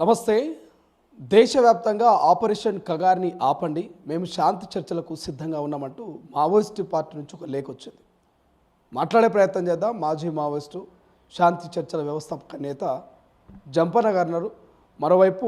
నమస్తే. దేశవ్యాప్తంగా ఆపరేషన్ కగార్ని ఆపండి, మేము శాంతి చర్చలకు సిద్ధంగా ఉన్నామంటూ మావోయిస్టు పార్టీ నుంచి ఒక లేఖ వచ్చింది. మాట్లాడే ప్రయత్నం చేద్దాం. మాజీ మావోయిస్టు శాంతి చర్చల వ్యవస్థాపక నేత జంపన్న గారు ఉన్నారు. మరోవైపు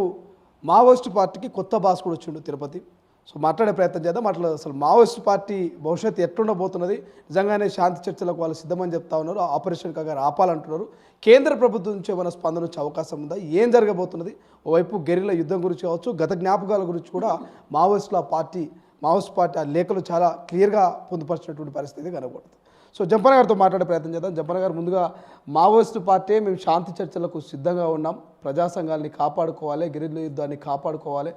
మావోయిస్టు పార్టీకి కొత్త బాస్ కూడా వచ్చిండు తిరుపతి. సో మాట్లాడే ప్రయత్నం చేద్దాం. అసలు మావోయిస్టు పార్టీ భవిష్యత్తు ఎట్లుండబోతున్నది, నిజంగానే శాంతి చర్చలకు వాళ్ళు సిద్ధమని చెప్తా ఉన్నారు, ఆపరేషన్ కగార్ ఆపాలంటున్నారు, కేంద్ర ప్రభుత్వం నుంచి ఏమైనా స్పందన వచ్చే అవకాశం ఉందా, ఏం జరగబోతున్నది, ఓవైపు గెరిల్లా యుద్ధం గురించి కావచ్చు, గత జ్ఞాపకాల గురించి కూడా మావోయిస్టు పార్టీ ఆ లేఖలు చాలా క్లియర్గా పొందుపరిచినటువంటి పరిస్థితి కనబడుతుంది. సో జంపన్న గారితో మాట్లాడే ప్రయత్నం చేద్దాం. జంపన్న గారు, ముందుగా మావోయిస్టు పార్టీ మేము శాంతి చర్చలకు సిద్ధంగా ఉన్నాం, ప్రజా సంఘాలని కాపాడుకోవాలి, గెరిల్లా యుద్ధాన్ని కాపాడుకోవాలి,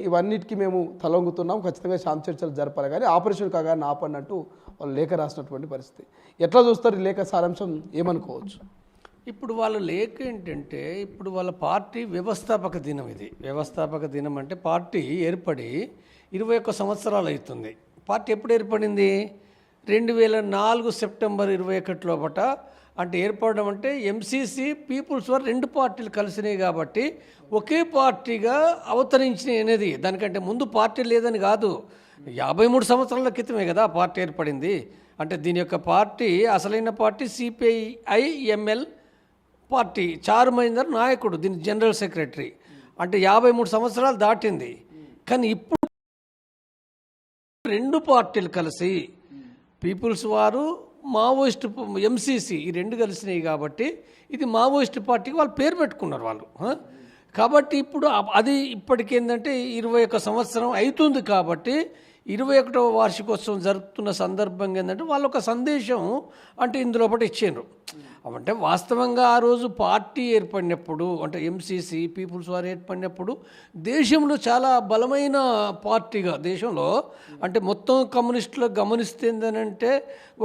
ఇవన్నిటికీ మేము తలొంగుతున్నాం, ఖచ్చితంగా శాంతి చర్చలు జరపాలి, కానీ ఆపరేషన్ కగార్ని ఆపండి అంటూ వాళ్ళు లేఖ రాసినటువంటి పరిస్థితి. ఎట్లా చూస్తారు ఈ లేఖ సారాంశం, ఏమనుకోవచ్చు? ఇప్పుడు వాళ్ళ లేఖ ఏంటంటే, ఇప్పుడు వాళ్ళ పార్టీ వ్యవస్థాపక దినం. ఇది వ్యవస్థాపక దినం అంటే పార్టీ ఏర్పడి 21 సంవత్సరాలు అవుతుంది. పార్టీ ఎప్పుడు ఏర్పడింది? 2004 సెప్టెంబర్ 21 లోపట. అంటే ఏర్పడడం అంటే ఎంసీసీ పీపుల్స్ వార్ రెండు పార్టీలు కలిసినాయి కాబట్టి ఒకే పార్టీగా అవతరించినాయి అనేది. దానికంటే ముందు పార్టీ లేదని కాదు, 53 సంవత్సరాల క్రితమే కదా పార్టీ ఏర్పడింది. అంటే దీని యొక్క పార్టీ అసలైన పార్టీ సిపిఐ-ఎంఎల్ పార్టీ. చారు మహేందర్ నాయకుడు, దీని జనరల్ సెక్రటరీ. అంటే 53 సంవత్సరాలు దాటింది. కానీ ఇప్పుడు రెండు పార్టీలు కలిసి పీపుల్స్ వారు, మావోయిస్టు ఎంసీసీ, ఈ రెండు కలిసినాయి కాబట్టి ఇది మావోయిస్టు పార్టీకి వాళ్ళు పేరు పెట్టుకున్నారు వాళ్ళు. కాబట్టి ఇప్పుడు అది ఇప్పటికేందంటే 21 సంవత్సరం అవుతుంది కాబట్టి 21వ వార్షికోత్సవం జరుపుతున్న సందర్భంగా ఏంటంటే వాళ్ళు ఒక సందేశం అంటే ఇందులో ఒకటి ఇచ్చారు. అంటే వాస్తవంగా ఆ రోజు పార్టీ ఏర్పడినప్పుడు, అంటే ఎంసీసీ పీపుల్స్ వారు ఏర్పడినప్పుడు దేశంలో చాలా బలమైన పార్టీగా, దేశంలో అంటే మొత్తం కమ్యూనిస్టులు గమనిస్తే ఏంటంటే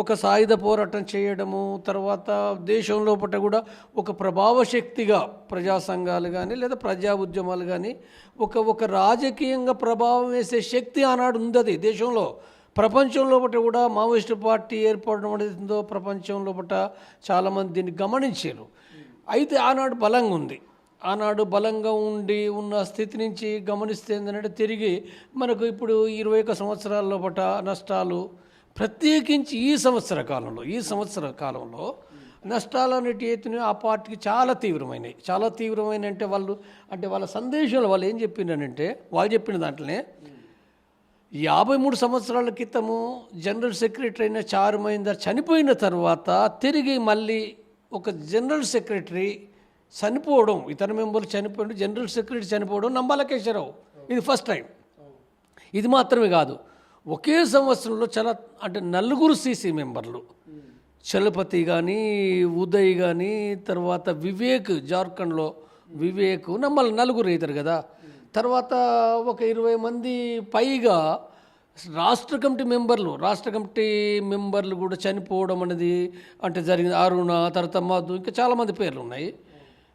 ఒక సాయుధ పోరాటం చేయడము, తర్వాత దేశంలో పట్ల కూడా ఒక ప్రభావశక్తిగా ప్రజా సంఘాలు కానీ లేదా ప్రజా ఉద్యమాలు కానీ ఒక రాజకీయంగా ప్రభావం వేసే శక్తి ఆనాడు ఉంది దేశంలో. ప్రపంచంలో పట్ల కూడా మావోయిస్టు పార్టీ ఏర్పడడం అనేది ప్రపంచంలో పట్ల చాలామంది దీన్ని గమనించారు. అయితే ఆనాడు బలంగా ఉంది. ఆనాడు బలంగా ఉన్న స్థితి నుంచి గమనిస్తే ఏంటంటే తిరిగి మనకు ఇప్పుడు 21 సంవత్సరాల పట్ల నష్టాలు, ప్రత్యేకించి ఈ సంవత్సర కాలంలో నష్టాలు అనేటివి ఆ పార్టీకి చాలా తీవ్రమైనవి. చాలా తీవ్రమైన అంటే వాళ్ళ సందేశాలు వాళ్ళు ఏం చెప్పిందంటే, వాళ్ళు చెప్పిన దాంట్లోనే 53 సంవత్సరాల క్రితము జనరల్ సెక్రటరీ అయిన చారు మహేందర్ చనిపోయిన తర్వాత తిరిగి మళ్ళీ ఒక జనరల్ సెక్రటరీ చనిపోవడం, ఇతర మెంబర్లు చనిపోవడం, జనరల్ సెక్రటరీ చనిపోవడం నంబాలకేశ్వరరావు, ఇది ఫస్ట్ టైం. ఇది మాత్రమే కాదు, ఒకే సంవత్సరంలో చాలా అంటే 4 సీసీ మెంబర్లు, చలపతి కానీ, ఉదయ్ కానీ, తర్వాత వివేక్, జార్ఖండ్లో వివేక్, నమ్మల్ 4 అవుతారు కదా. తర్వాత ఒక 20 మంది పైగా రాష్ట్ర కమిటీ మెంబర్లు కూడా చనిపోవడం అనేది అంటే జరిగింది. అరుణ, తర్వాత మధు, ఇంకా చాలామంది పేర్లు ఉన్నాయి.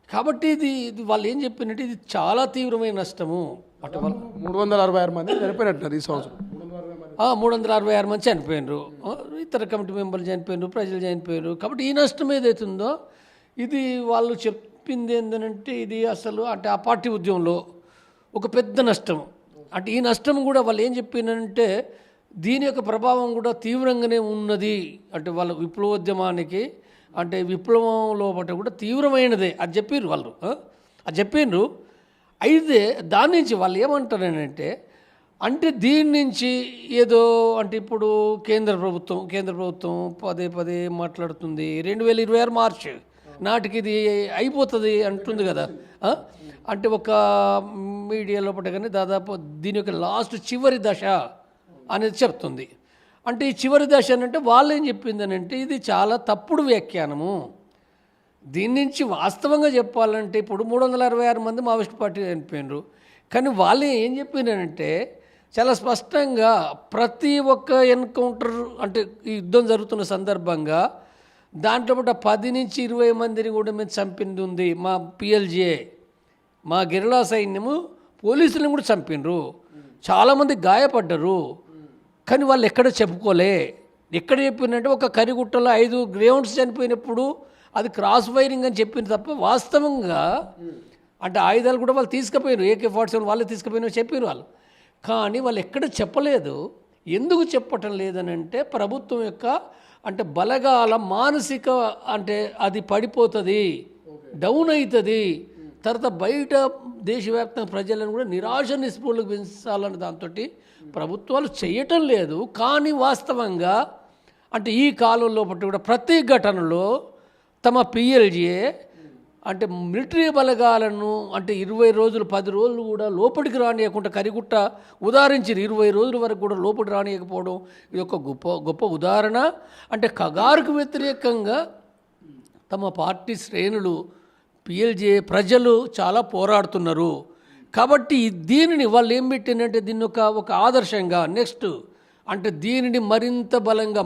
కాబట్టి ఇది వాళ్ళు ఏం చెప్పినట్టు ఇది చాలా తీవ్రమైన నష్టము. అంటే వాళ్ళు 366 మంది చనిపోయినట్టు ఈ సంవత్సరం 366 మంది చనిపోయినారు, ఇతర కమిటీ మెంబర్లు చనిపోయినారు, ప్రజలు చనిపోయారు. కాబట్టి ఈ నష్టం ఏదైతుందో ఇది వాళ్ళు చెప్పింది ఏంటంటే ఇది అసలు అంటే ఆ పార్టీ ఉద్యమంలో ఒక పెద్ద నష్టం. అంటే ఈ నష్టం కూడా వాళ్ళు ఏం చెప్పినంటే దీని యొక్క ప్రభావం కూడా తీవ్రంగానే ఉన్నది. అంటే వాళ్ళ విప్లవోద్యమానికి అంటే విప్లవం లోపల కూడా తీవ్రమైనదే అది చెప్పారు వాళ్ళు. అది చెప్పిండ్రు. అయితే దాని నుంచి వాళ్ళు ఏమంటారంటే, అంటే దీని నుంచి ఏదో అంటే ఇప్పుడు కేంద్ర ప్రభుత్వం పదే మాట్లాడుతుంది 2026 మార్చి నాటికి ఇది అయిపోతుంది అంటుంది కదా. అంటే ఒక మీడియా లోపల కానీ దాదాపు దీని యొక్క చివరి దశ అనేది చెప్తుంది. అంటే ఈ చివరి దశ అంటే వాళ్ళు ఏం చెప్పిందనంటే ఇది చాలా తప్పుడు వ్యాఖ్యానము. దీని నుంచి వాస్తవంగా చెప్పాలంటే ఇప్పుడు 366 మంది మావోయిస్ట్ పార్టీ చనిపోయినారు. కానీ వాళ్ళు ఏం చెప్పినారంటే చాలా స్పష్టంగా ప్రతి ఒక్క ఎన్కౌంటర్ అంటే ఈ యుద్ధం జరుగుతున్న సందర్భంగా దాంట్లో 10 నుంచి 20 మందిని కూడా మేము చంపింది ఉంది. మా పిఎల్జే, మా గెరిల్లా సైన్యము పోలీసులను కూడా చంపినరు, చాలామంది గాయపడ్డరు. కానీ వాళ్ళు ఎక్కడ చెప్పుకోలే. ఎక్కడ చెప్పిందంటే ఒక కరిగుట్టలో 5 గ్రౌండ్స్ చనిపోయినప్పుడు అది క్రాస్ ఫైరింగ్ అని చెప్పింది తప్ప వాస్తవంగా అంటే ఆయుధాలు కూడా వాళ్ళు తీసుకుపోయారు, AK-47 వాళ్ళే తీసుకుపోయినా చెప్పారు వాళ్ళు. కానీ వాళ్ళు ఎక్కడ చెప్పలేదు. ఎందుకు చెప్పటం లేదని అంటే ప్రభుత్వం యొక్క అంటే బలగాల మానసిక అంటే అది పడిపోతుంది, డౌన్ అవుతుంది. తర్వాత బయట దేశవ్యాప్తంగా ప్రజలను కూడా నిరాశ నిస్పృహలకు పెంచాలన్న దాంతో ప్రభుత్వాలు చేయటం లేదు. కానీ వాస్తవంగా అంటే ఈ కాలంలో పట్టి కూడా ప్రతి ఘటనలో తమ PLA అంటే మిలిటరీ బలగాలను అంటే 20 రోజులు 10 రోజులు కూడా లోపలికి రానియకుండా కరిగుట్ట ఉదాహరించారు. 20 రోజుల వరకు కూడా లోపలికి రానియకపోవడం ఇది ఒక గొప్ప ఉదాహరణ. అంటే కగారుకు వ్యతిరేకంగా తమ పార్టీ శ్రేణులు PLA ప్రజలు చాలా పోరాడుతున్నారు. కాబట్టి దీనిని వాళ్ళు ఏం పెట్టిందంటే దీన్ని ఒక ఆదర్శంగా నెక్స్ట్ అంటే దీనిని మరింత బలంగా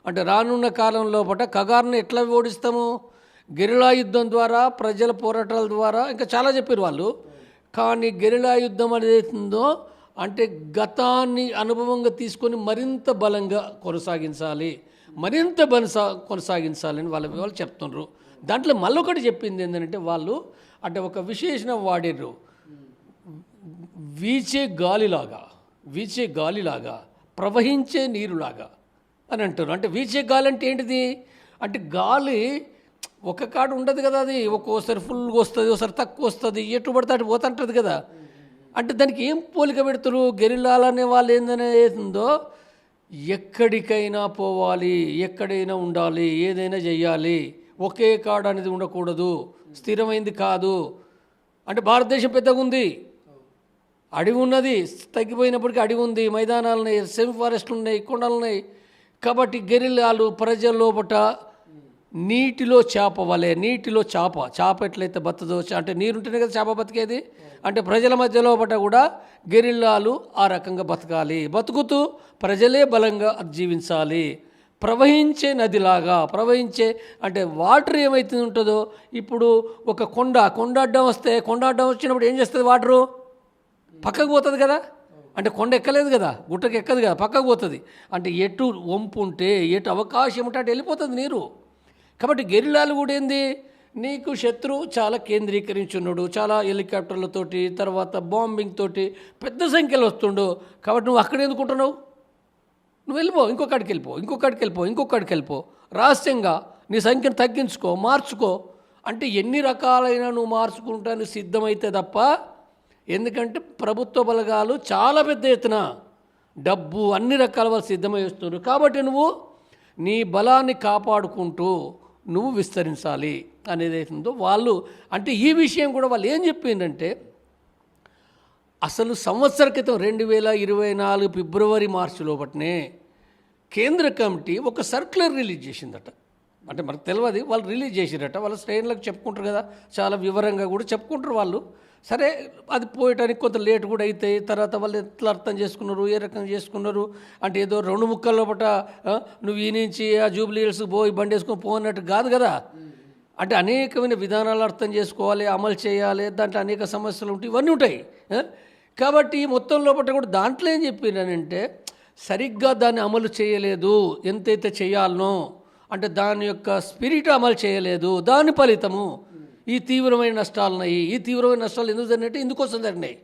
అంటే రానున్న కాలంలో కగారుని ఎట్లా ఓడిస్తాము, గెరిలా యుద్ధం ద్వారా, ప్రజల పోరాటాల ద్వారా, ఇంకా చాలా చెప్పారు వాళ్ళు. కానీ గెరిలా యుద్ధం అనేది అవుతుందో అంటే గతాన్ని అనుభవంగా తీసుకొని మరింత బలంగా కొనసాగించాలి అని వాళ్ళు చెప్తున్నారు. దాంట్లో మళ్ళొకటి చెప్పింది ఏంటంటే వాళ్ళు అంటే ఒక విశేషణ వాడారు, వీచే గాలిలాగా ప్రవహించే నీరులాగా అని అంటారు. అంటే వీచే గాలి అంటే ఏంటిది అంటే గాలి ఒక కాడ ఉండదు కదా, అది ఒక్కోసారి ఫుల్గా వస్తుంది, ఒకసారి తక్కువ వస్తుంది, ఎటు పడితే అటు పోతుంటుంది కదా. అంటే దానికి ఏం పోలిక పెడతారు, గెరిలాలనే వాళ్ళు ఏందనేదో ఎక్కడికైనా పోవాలి, ఎక్కడైనా ఉండాలి, ఏదైనా చెయ్యాలి, ఒకే కాడ అనేది ఉండకూడదు, స్థిరమైంది కాదు. అంటే భారతదేశం పెద్దగా ఉంది, అడవి ఉన్నది, తగ్గిపోయినప్పటికీ అడవి ఉంది, మైదానాలు ఉన్నాయి, సెమీ ఫారెస్ట్లు ఉన్నాయి, కొండలు ఉన్నాయి. కాబట్టి గెరిలాలు ప్రజల లోపట నీటిలో చేప వలె, నీటిలో చేప ఎట్లయితే బతదో అంటే నీరుంటేనే కదా చేప బతికేది. అంటే ప్రజల మధ్య లోపట కూడా గెరిల్లాలు ఆ రకంగా బతకాలి, బతుకుతూ ప్రజలే బలంగా జీవించాలి. ప్రవహించే నదిలాగా ప్రవహించే అంటే వాటర్ ఏమైతే ఉంటుందో ఇప్పుడు ఒక కొండ అడ్డం వస్తే కొండ అడ్డం వచ్చినప్పుడు ఏం చేస్తుంది, వాటరు పక్కకు పోతుంది కదా. అంటే కొండ ఎక్కలేదు కదా, గుట్టకు ఎక్కదు కదా, పక్కకు పోతుంది. అంటే ఎటు వంపు ఉంటే ఎటు అవకాశం ఉంటే అటు వెళ్ళిపోతుంది నీరు. కాబట్టి గెరిల్లాలు కూడా ఏంది, నీకు శత్రువు చాలా కేంద్రీకరించున్నాడు, చాలా హెలికాప్టర్లతోటి తర్వాత బాంబింగ్ తోటి పెద్ద సంఖ్యలో వస్తుండు. కాబట్టి నువ్వు అక్కడ ఎందుకుంటున్నావు, నువ్వు వెళ్ళిపో, ఇంకొకటికి వెళ్ళిపో, రహస్యంగా నీ సంఖ్యను తగ్గించుకో, మార్చుకో. అంటే ఎన్ని రకాలైన నువ్వు మార్చుకుంటానికి సిద్ధమైతే తప్ప, ఎందుకంటే ప్రభుత్వ బలగాలు చాలా పెద్ద ఎత్తున డబ్బు అన్ని రకాల వాళ్ళు సిద్ధమై వస్తున్నారు. కాబట్టి నువ్వు నీ బలాన్ని కాపాడుకుంటూ నువ్వు విస్తరించాలి అనేది అవుతుందో వాళ్ళు. అంటే ఈ విషయం కూడా వాళ్ళు ఏం చెప్పిందంటే అసలు సంవత్సర క్రితం 2024 ఫిబ్రవరి మార్చి లోపటనే కేంద్ర కమిటీ ఒక సర్క్యులర్ రిలీజ్ చేసిందట. అంటే మనకు తెలియదు, వాళ్ళు రిలీజ్ చేసిరట. వాళ్ళ శ్రేణులకు చెప్పుకుంటారు కదా, చాలా వివరంగా కూడా చెప్పుకుంటారు వాళ్ళు. సరే అది పోయటానికి కొంత లేట్ కూడా అవుతాయి. తర్వాత వాళ్ళు ఎట్లా అర్థం చేసుకున్నారు, ఏ రకంగా చేసుకున్నారు అంటే ఏదో 2 ముక్కల లోపట నువ్వు ఈ నుంచి ఆ జూబ్లీ హిల్స్ పోయి బండి వేసుకొని పోనట్టు కాదు కదా. అంటే అనేకమైన విధానాలు అర్థం చేసుకోవాలి, అమలు చేయాలి, దాంట్లో అనేక సమస్యలు ఉంటాయి, ఇవన్నీ ఉంటాయి. కాబట్టి మొత్తం లోపల కూడా దాంట్లో ఏం చెప్పినానంటే సరిగ్గా దాన్ని అమలు చేయలేదు, ఎంతైతే చేయాలనో అంటే దాని యొక్క స్పిరిట్ అమలు చేయలేదు. దాని ఫలితము ఈ తీవ్రమైన నష్టాలు ఉన్నాయి. ఈ తీవ్రమైన నష్టాలు ఎందుకు జరిగినట్టే ఇందుకోసం జరిగినాయి.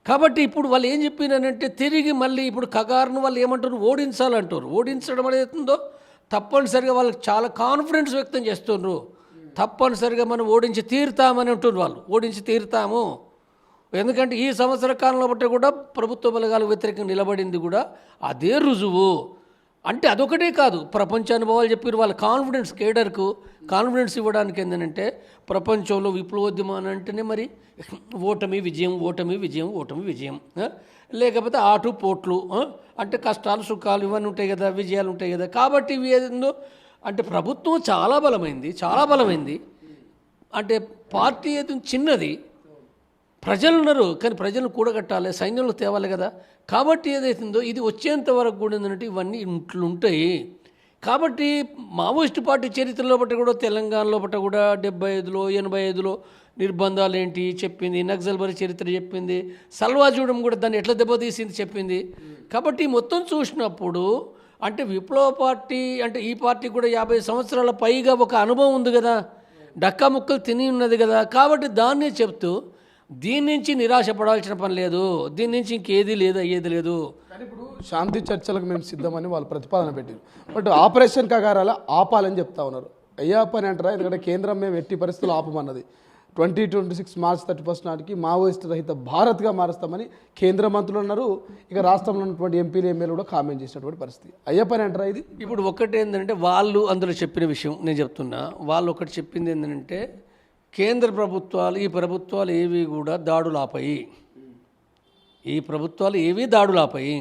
కాబట్టి ఇప్పుడు వాళ్ళు ఏం చెప్పినానంటే తిరిగి మళ్ళీ ఇప్పుడు కగారును వాళ్ళు ఏమంటారు, ఓడించాలంటారు. ఓడించడం అనేది ఉందో తప్పనిసరిగా వాళ్ళకి చాలా కాన్ఫిడెన్స్ వ్యక్తం చేస్తున్నారు. తప్పనిసరిగా మనం ఓడించి తీరుతామని అంటున్నారు వాళ్ళు, ఓడించి తీరుతాము. ఎందుకంటే ఈ సంవత్సర కాలంలో బట్టి కూడా ప్రభుత్వ బలగాలకు వ్యతిరేకంగా నిలబడింది కూడా అదే రుజువు. అంటే అదొకటే కాదు, ప్రపంచ అనుభవాలు చెప్పారు. వాళ్ళ కాన్ఫిడెన్స్, కేడర్కు కాన్ఫిడెన్స్ ఇవ్వడానికి ఏంటంటే ప్రపంచంలో విప్లవోద్యమం అంటేనే మరి ఓటమి విజయం, లేకపోతే ఆటు పోట్లు, అంటే కష్టాలు సుఖాలు ఇవన్నీ ఉంటాయి కదా, విజయాలు ఉంటాయి కదా. కాబట్టి ఇవి ఏందో అంటే ప్రభుత్వం చాలా బలమైంది. అంటే పార్టీ ఏదో చిన్నది, ప్రజలు ఉన్నారు కానీ ప్రజలను కూడగట్టాలి, సైన్యంలో తేవాలి కదా. కాబట్టి ఏదైతుందో ఇది వచ్చేంత వరకు కూడా ఏంటంటే ఇవన్నీ ఉంటాయి. కాబట్టి మావోయిస్టు పార్టీ చరిత్రలో బట్టి కూడా తెలంగాణలో బట్టి కూడా 75లో 85లో నిర్బంధాలు ఏంటి చెప్పింది, నక్సల్బరీ చరిత్ర చెప్పింది, సల్వాజూడం కూడా దాన్ని ఎట్లా దెబ్బతీసింది చెప్పింది. కాబట్టి మొత్తం చూసినప్పుడు అంటే విప్లవ పార్టీ అంటే ఈ పార్టీ కూడా 50 సంవత్సరాల పైగా ఒక అనుభవం ఉంది కదా. డక్కా ముక్కలు తిని ఉన్నది కదా. కాబట్టి దాన్నే చెప్తూ దీని నుంచి నిరాశపడాల్సిన పని లేదు, దీని నుంచి ఇంకేది లేదు, అయ్యేది లేదు. కానీ ఇప్పుడు శాంతి చర్చలకు మేము సిద్ధమని వాళ్ళు ప్రతిపాదన పెట్టారు. బట్ ఆపరేషన్ కగారాల ఆపాలని చెప్తా ఉన్నారు. అయ్యా పని అంటారా? ఎందుకంటే కేంద్రం మేము ఎట్టి పరిస్థితులు ఆపమన్నది. 2026 మార్చ్ 31 నాటికి మావోయిస్ట్ రహిత భారత్గా మారుస్తామని కేంద్ర మంత్రులు అన్నారు. ఇక రాష్ట్రంలో ఉన్నటువంటి ఎంపీలు ఎమ్మెల్యేలు కూడా కామెంట్ చేసినటువంటి పరిస్థితి. అయ్యా పని అంటారా ఇది? ఇప్పుడు ఒకటి ఏంటంటే వాళ్ళు అందులో చెప్పిన విషయం నేను చెప్తున్నా. వాళ్ళు ఒకటి చెప్పింది ఏంటంటే కేంద్ర ప్రభుత్వాలు, ఈ ప్రభుత్వాలు ఏవి కూడా దాడులు ఆపాయి. ఈ ప్రభుత్వాలు ఏవి దాడులు ఆపాయి.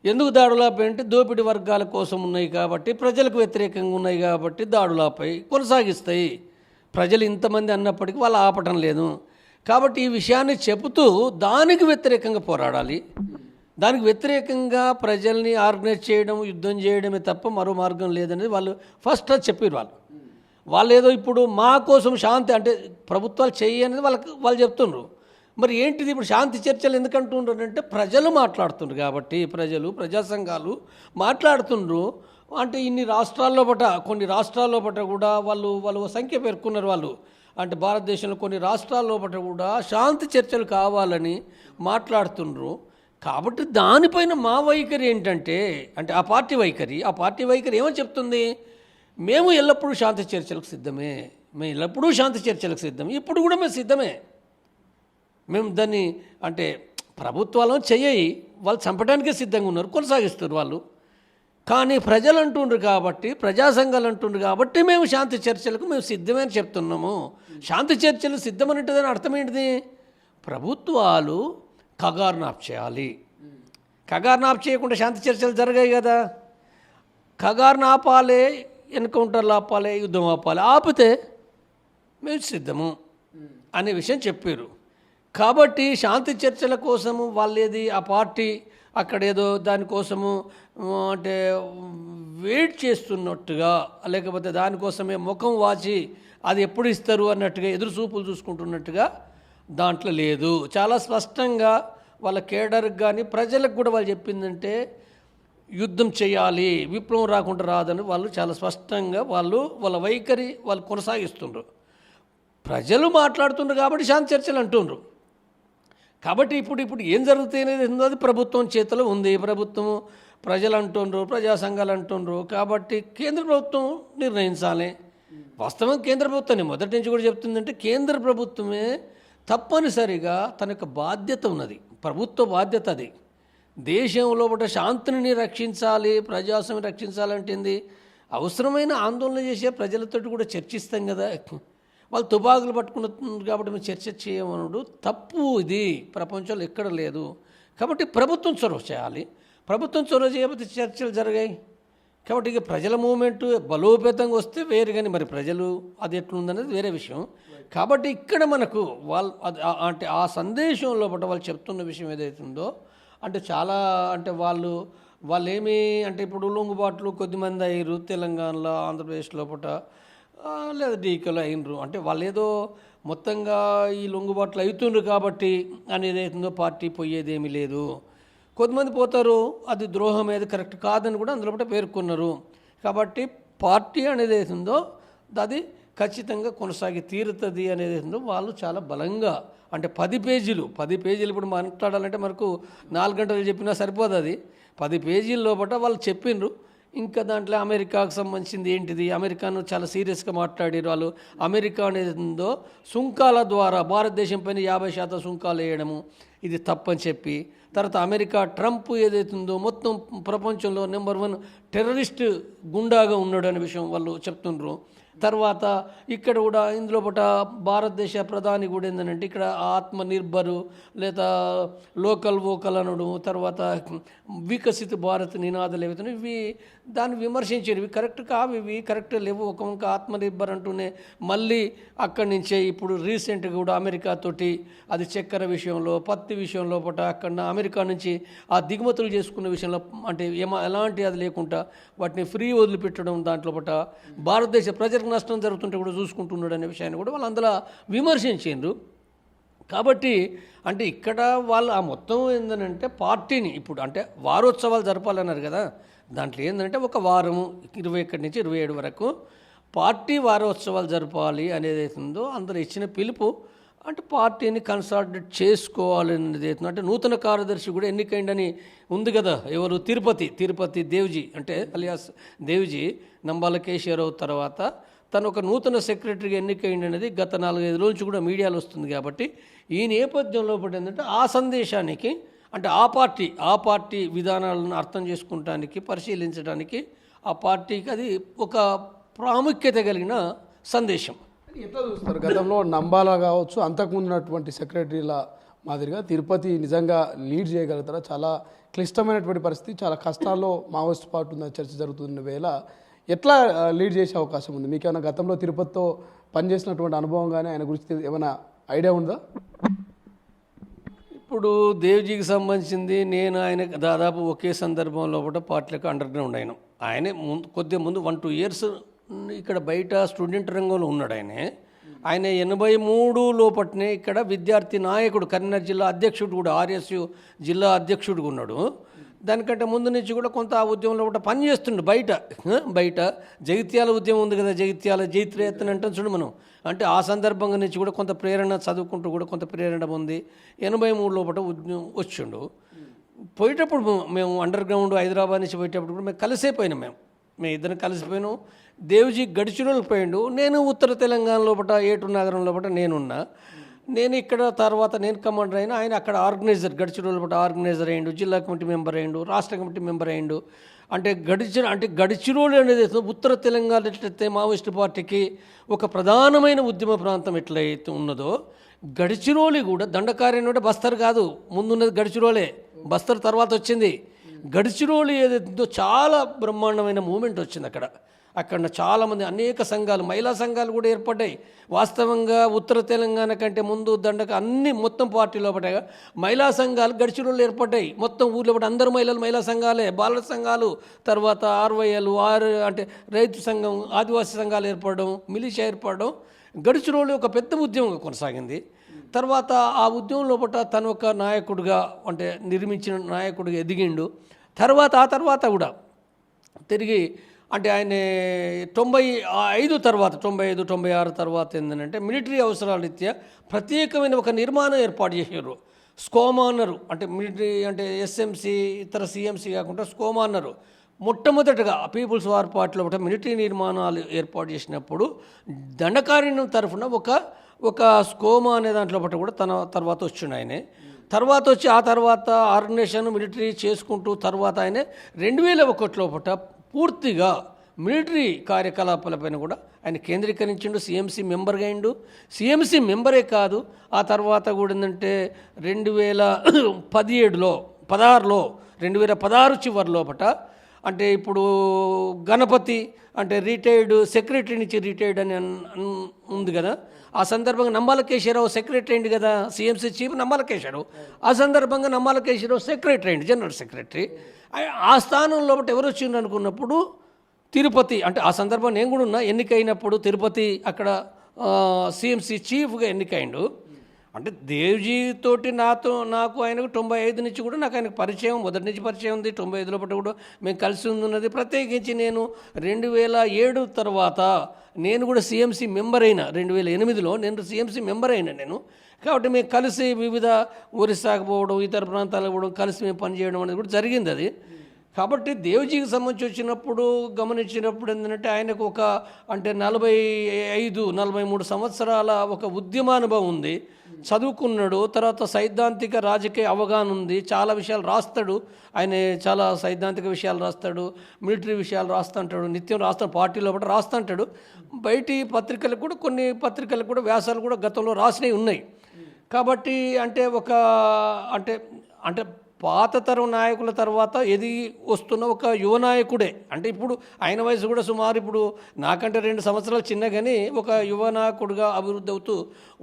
ఎందుకు దాడులు ఆపాయి అంటే దోపిడీ వర్గాల కోసం ఉన్నాయి కాబట్టి, ప్రజలకు వ్యతిరేకంగా ఉన్నాయి కాబట్టి దాడులు ఆపాయి, కొనసాగిస్తాయి. ప్రజలు ఇంతమంది అన్నప్పటికీ వాళ్ళు ఆపటం లేదు. కాబట్టి ఈ విషయాన్ని చెబుతూ దానికి వ్యతిరేకంగా పోరాడాలి. దానికి వ్యతిరేకంగా ప్రజల్ని ఆర్గనైజ్ చేయడం, యుద్ధం చేయడమే తప్ప మరో మార్గం లేదనేది వాళ్ళు ఫస్ట్ అది చెప్పారు. వాళ్ళు ఏదో ఇప్పుడు మా కోసం శాంతి అంటే ప్రభుత్వాలు చెయ్యి అనేది వాళ్ళు చెప్తున్నారు. మరి ఏంటిది ఇప్పుడు శాంతి చర్చలు ఎందుకంటున్నారు అంటే ప్రజలు మాట్లాడుతున్నారు కాబట్టి, ప్రజా సంఘాలు మాట్లాడుతున్నారు. అంటే ఇన్ని రాష్ట్రాల్లో కొన్ని రాష్ట్రాల్లో కూడా వాళ్ళు సంఖ్య పేర్కొన్నారు. వాళ్ళు అంటే భారతదేశంలో కొన్ని రాష్ట్రాల్లో కూడా శాంతి చర్చలు కావాలని మాట్లాడుతున్నారు. కాబట్టి దానిపైన మా వైఖరి ఏంటంటే, అంటే ఆ పార్టీ వైఖరి ఏమని చెప్తుంది? మేము ఎల్లప్పుడూ శాంతి చర్చలకు సిద్ధమే, ఇప్పుడు కూడా మేము సిద్ధమే. మేము దాన్ని అంటే ప్రభుత్వాలను చెయ్యి వాళ్ళు చంపడానికే సిద్ధంగా ఉన్నారు, కొనసాగిస్తారు వాళ్ళు. కానీ ప్రజలు అంటుండ్రు కాబట్టి, ప్రజా సంఘాలు అంటుండ్రు కాబట్టి మేము శాంతి చర్చలకు మేము సిద్ధమే అని చెప్తున్నాము. శాంతి చర్చలు సిద్ధమనేటిదని అర్థం ఏంటిది? ప్రభుత్వాలు కగారును ఆఫ్ చేయాలి. కగారును ఆఫ్ చేయకుండా శాంతి చర్చలు జరగాయి కదా. కగారును ఆపాలి, ఎన్కౌంటర్లు ఆపాలి, యుద్ధం ఆపాలి. ఆపితే మేము సిద్ధము అనే విషయం చెప్పారు. కాబట్టి శాంతి చర్చల కోసము వాళ్ళేది ఆ పార్టీ అక్కడేదో దానికోసము అంటే వెయిట్ చేస్తున్నట్టుగా, లేకపోతే దానికోసమే ముఖం వాచి అది ఎప్పుడు ఇస్తారు అన్నట్టుగా ఎదురు చూపులు చూసుకుంటున్నట్టుగా దాంట్లో లేదు. చాలా స్పష్టంగా వాళ్ళ కేడర్కి కానీ ప్రజలకు కూడా వాళ్ళు చెప్పిందంటే యుద్ధం చేయాలి, విప్లవం రాకుండా రాదని వాళ్ళు చాలా స్పష్టంగా వాళ్ళ వైఖరి వాళ్ళు కొనసాగిస్తుండ్రు. ప్రజలు మాట్లాడుతుండ్రు కాబట్టి శాంతి చర్చలు అంటుండ్రు. కాబట్టి ఇప్పుడు ఏం జరుగుతుంది అనేది అది ప్రభుత్వం చేతిలో ఉంది. ప్రభుత్వం ప్రజలు అంటుండ్రు, ప్రజా సంఘాలు అంటుండ్రు. కాబట్టి కేంద్ర ప్రభుత్వం నిర్ణయించాలి. వాస్తవం కేంద్ర ప్రభుత్వాన్ని మొదటి నుంచి కూడా చెప్తుందంటే కేంద్ర ప్రభుత్వమే తప్పనిసరిగా తన యొక్క బాధ్యత ఉన్నది, ప్రభుత్వ బాధ్యత అది. దేశంలో శాంతిని రక్షించాలి, ప్రజాస్వామ్యం రక్షించాలంటే అవసరమైన ఆందోళన చేసే ప్రజలతో కూడా చర్చిస్తాం కదా. వాళ్ళు తుపాకులు పట్టుకున్నారు కాబట్టి మేము చర్చ చేయమనుడు తప్పు. ఇది ప్రపంచంలో ఎక్కడ లేదు. కాబట్టి ప్రభుత్వం చొరవ చేయాలి. ప్రభుత్వం చొరవ చేయకపోతే చర్చలు జరిగాయి. కాబట్టి ఇక ప్రజల మూమెంట్ బలోపేతంగా వస్తే వేరు, కానీ మరి ప్రజలు అది ఎట్లుందనేది వేరే విషయం. కాబట్టి ఇక్కడ మనకు అంటే ఆ సందేశంలో వాళ్ళు చెప్తున్న విషయం ఏదైతుందో అంటే చాలా అంటే వాళ్ళు ఏమి అంటే ఇప్పుడు లొంగుబాట్లు కొద్దిమంది అయ్యారు తెలంగాణలో, ఆంధ్రప్రదేశ్ లోపల లేదా డీకేలో అయినరు. అంటే వాళ్ళు ఏదో మొత్తంగా ఈ లొంగుబాట్లు అవుతుండ్రు కాబట్టి అనేది అవుతుందో పార్టీ పోయేదేమీ లేదు. కొంతమంది పోతారు, అది ద్రోహం ఏది కరెక్ట్ కాదని కూడా అందులో పేర్కొన్నారు. కాబట్టి పార్టీ అనేది అవుతుందో అది ఖచ్చితంగా కొనసాగి తీరుతుంది అనేది అవుతుందో వాళ్ళు చాలా బలంగా అంటే 10 పేజీలు ఇప్పుడు మాట్లాడాలంటే మనకు 4 గంటలు చెప్పినా సరిపోదు. అది 10 పేజీల లోపల వాళ్ళు చెప్పిండ్రు. ఇంకా దాంట్లో అమెరికాకు సంబంధించింది ఏంటిది, అమెరికాను చాలా సీరియస్గా మాట్లాడారు వాళ్ళు. అమెరికా అనేది ఉందో సుంకాల ద్వారా భారతదేశం పైన 50% సుంకాలు వేయడము ఇది తప్పని చెప్పి, తర్వాత అమెరికా ట్రంప్ ఏదైతుందో మొత్తం ప్రపంచంలో నెంబర్ 1 టెర్రరిస్ట్ గుండాగా ఉన్నాడు అనే విషయం వాళ్ళు చెప్తుండ్రు. తర్వాత ఇక్కడ కూడా ఇందులో భారతదేశ ప్రధాని కూడా ఏంటంటే ఇక్కడ ఆత్మనిర్భరు లేదా లోకల్ వోకల్ అనడం, తర్వాత వికసిత భారత్ నినాదాలు ఏవైతే ఇవి దాన్ని విమర్శించారు. ఇవి కరెక్ట్ కావు, ఇవి కరెక్ట్ లేవు. ఒక ఆత్మనిర్భర్ అంటూనే మళ్ళీ అక్కడి నుంచే ఇప్పుడు రీసెంట్గా కూడా అమెరికాతోటి అది చక్కెర విషయంలో, పత్తి విషయంలో అక్కడ అమెరికా నుంచి ఆ దిగుమతులు చేసుకున్న విషయంలో అంటే ఎలాంటి అది లేకుండా వాటిని ఫ్రీ వదిలిపెట్టడం, దాంట్లో భారతదేశ ప్రజలకు నష్టం జరుగుతుంటే కూడా చూసుకుంటున్నాడు అనే విషయాన్ని కూడా వాళ్ళు అందులో విమర్శించారు. కాబట్టి అంటే ఇక్కడ వాళ్ళు ఆ మొత్తం ఏంటంటే పార్టీని ఇప్పుడు అంటే వారోత్సవాలు జరపాలన్నారు కదా, దాంట్లో ఏంటంటే ఒక వారము 21 నుంచి 27 వరకు పార్టీ వారోత్సవాలు జరపాలి అనేది అవుతుందో అందరూ ఇచ్చిన పిలుపు అంటే పార్టీని కన్సాలిడేట్ చేసుకోవాలనేది అవుతుంది. అంటే నూతన కార్యదర్శి కూడా ఎన్నికైందని ఉంది కదా, ఎవరు తిరుపతి దేవ్జీ అంటే అలియాస్ దేవ్జీ నంబాల కేశవరావు తర్వాత తను ఒక నూతన సెక్రటరీగా ఎన్నికైంది అనేది గత 4-5 రోజుల నుంచి కూడా మీడియాలో వస్తుంది. కాబట్టి ఈ నేపథ్యంలో ఏంటంటే ఆ సందేశానికి అంటే ఆ పార్టీ విధానాలను అర్థం చేసుకుంటానికి పరిశీలించడానికి ఆ పార్టీకి అది ఒక ప్రాముఖ్యత కలిగిన సందేశం. ఎట్లా చూస్తారు గతంలో నంబాల కావచ్చు అంతకుముందు ఉన్నటువంటి సెక్రటరీల మాదిరిగా తిరుపతి నిజంగా లీడ్ చేయగలుగుతారా? చాలా క్లిష్టమైనటువంటి పరిస్థితి, చాలా కష్టాల్లో మావోయిస్ట్ పార్టీ ఉన్న చర్చ జరుగుతున్న వేళ ఎట్లా లీడ్ చేసే అవకాశం ఉంది? మీకు ఏమైనా గతంలో తిరుపతితో పనిచేసినటువంటి అనుభవం కానీ ఆయన గురించి ఏమైనా ఐడియా ఉందా? ఇప్పుడు దేవ్జీకి సంబంధించింది నేను ఆయన దాదాపు ఒకే సందర్భంలో కూడా పార్టీలకు అండర్ గ్రౌండ్ అయినాం. ఆయనే కొద్దిగా ముందు 1-2 ఇయర్స్ ఇక్కడ బయట స్టూడెంట్ రంగంలో ఉన్నాడు. ఆయన 83 లోపట్నే ఇక్కడ విద్యార్థి నాయకుడు కరీంనగర్ జిల్లా అధ్యక్షుడు కూడా ఆర్ఎస్యు జిల్లా అధ్యక్షుడిగా ఉన్నాడు. దానికంటే ముందు నుంచి కూడా కొంత ఆ ఉద్యమంలో కూడా పనిచేస్తుండే బయట జగిత్యాల ఉద్యమం ఉంది కదా, జైత్రయత్న అంటే చూడు మనం, అంటే ఆ సందర్భంగా నుంచి కూడా కొంత ప్రేరణ చదువుకుంటూ కూడా కొంత ప్రేరణ ఉంది. 83 లోపల వచ్చిండు. పోయేటప్పుడు మేము అండర్ గ్రౌండ్ హైదరాబాద్ నుంచి పోయేటప్పుడు కూడా మేము కలిసిపోయినాం. మేము ఇద్దరం కలిసిపోయినాం. దేవ్జీ గడిచిరోళ్ళకి పోయిండు, నేను ఉత్తర తెలంగాణ లోపల ఏటూరు నగరం లోపల నేను ఇక్కడ తర్వాత నేను కమాండర్ అయినా, ఆయన అక్కడ ఆర్గనైజర్ గడిచిరోళ్ళ పట్ల ఆర్గనైజర్ అయ్యిండు, జిల్లా కమిటీ మెంబర్ అయ్యిండు, రాష్ట్ర కమిటీ మెంబర్ అయ్యిండు. అంటే గడిచిరోలు అనేది ఉత్తర తెలంగాణ ఎట్లయితే మావోయిస్టు పార్టీకి ఒక ప్రధానమైన ఉద్యమ ప్రాంతం ఎట్లయితే ఉన్నదో గడిచిరోలి కూడా దండకార్యం అంటే బస్తర్ కాదు, ముందున్నది గడిచిరోలే, బస్తర్ తర్వాత వచ్చింది. గడిచిరోలి ఏదైతుందో చాలా బ్రహ్మాండమైన మూమెంట్ వచ్చింది అక్కడ చాలామంది అనేక సంఘాలు, మహిళా సంఘాలు కూడా ఏర్పడ్డాయి. వాస్తవంగా ఉత్తర తెలంగాణ కంటే ముందు దండక అన్ని మొత్తం పార్టీలో పడ్డాయి మహిళా సంఘాలు గడిచిరోళ్ళు ఏర్పడ్డాయి. మొత్తం ఊర్లో పడ్డ అందరు మహిళా సంఘాలే, బాలల సంఘాలు, తర్వాత ఆర్వైఎల్ అంటే రైతు సంఘం, ఆదివాసీ సంఘాలు ఏర్పడడం, మిలిషియా ఏర్పడడం, గడిచిరోళ్ళు ఒక పెద్ద ఉద్యమంగా కొనసాగింది. తర్వాత ఆ ఉద్యమం లోపల తను ఒక నాయకుడిగా అంటే నిర్మించిన నాయకుడిగా ఎదిగిండు. ఆ తర్వాత కూడా తిరిగి అంటే ఆయన 95 తర్వాత 96 తర్వాత ఏంటంటే మిలిటరీ అవసరాల రీత్యా ప్రత్యేకమైన ఒక నిర్మాణం ఏర్పాటు చేశారు. స్కోమానరు అంటే మిలిటరీ అంటే ఎస్ఎంసి ఇతర సిఎంసి కాకుండా స్కోమానరు మొట్టమొదటగా పీపుల్స్ వార్ పార్టీలో ఒకటి మిలిటరీ నిర్మాణాలు ఏర్పాటు చేసినప్పుడు దండకారణ్యం తరఫున ఒక స్కోమా అనే దాంట్లో పట్ల కూడా తన తర్వాత వచ్చిండు ఆయనే. ఆ తర్వాత ఆర్గనైజేషన్ మిలిటరీ చేసుకుంటూ తర్వాత ఆయన 2001 లోపల పూర్తిగా మిలిటరీ కార్యకలాపాలపైన కూడా ఆయన కేంద్రీకరించిండు. సిఎంసి మెంబర్గా అయిండు. సిఎంసి మెంబరే కాదు, ఆ తర్వాత కూడా ఏంటంటే 2016 చివరి లోపట అంటే ఇప్పుడు గణపతి అంటే రిటైర్డ్ సెక్రటరీ నుంచి రిటైర్డ్ అని ఉంది కదా, ఆ సందర్భంగా నంబాల కేశవరావు సెక్రటరీ అయింది కదా, సిఎంసి చీఫ్ నంబాల కేశవరావు. ఆ సందర్భంగా నంబాల కేశవరావు సెక్రటరీ అయింది, జనరల్ సెక్రటరీ. ఆ స్థానంలో ఎవరు వచ్చిండ్రు అనుకున్నప్పుడు తిరుపతి అంటే ఆ సందర్భం నేను కూడా ఉన్నా, ఎన్నికైనప్పుడు తిరుపతి అక్కడ సిఎంసి చీఫ్గా ఎన్నికైండు. అంటే దేవ్జీతోటి నాకు ఆయనకు 95 నుంచి కూడా నాకు ఆయనకు పరిచయం, మొదటి నుంచి పరిచయం ఉంది. 95 లోపల కూడా మేము కలిసి ఉన్నది. ప్రత్యేకించి నేను 2007 తర్వాత నేను కూడా సిఎంసి మెంబర్ అయినా, 2008లో నేను సిఎంసి మెంబర్ అయినా నేను. కాబట్టి మేము కలిసి వివిధ ఒరిస్సాకు పోవడం, ఇతర ప్రాంతాలకు పోవడం, కలిసి మేము పనిచేయడం అనేది కూడా జరిగింది అది. కాబట్టి దేవ్జీకి సంబంధించి గమనించినప్పుడు ఏంటంటే ఆయనకు ఒక అంటే 43 సంవత్సరాల ఒక ఉద్యమానుభవం ఉంది. చదువుకున్నాడు, తర్వాత సైద్ధాంతిక రాజకీయ అవగాహన ఉంది, చాలా విషయాలు రాస్తాడు. ఆయన చాలా సైద్ధాంతిక విషయాలు రాస్తాడు, మిలిటరీ విషయాలు రాస్తుంటాడు, నిత్యం రాస్తాడు, పార్టీలో కూడా రాస్తుంటాడు. బయటి పత్రికలకు కూడా కొన్ని పత్రికలకు కూడా వ్యాసాలు కూడా గతంలో రాసినవి ఉన్నాయి. కాబట్టి అంటే అంటే పాత తరం నాయకుల తర్వాత ఎదిగి వస్తున్న ఒక యువ నాయకుడే. అంటే ఇప్పుడు ఆయన వయసు కూడా సుమారు ఇప్పుడు నాకంటే 2 సంవత్సరాలు చిన్న, కానీ ఒక యువ నాయకుడిగా అభివృద్ధి అవుతూ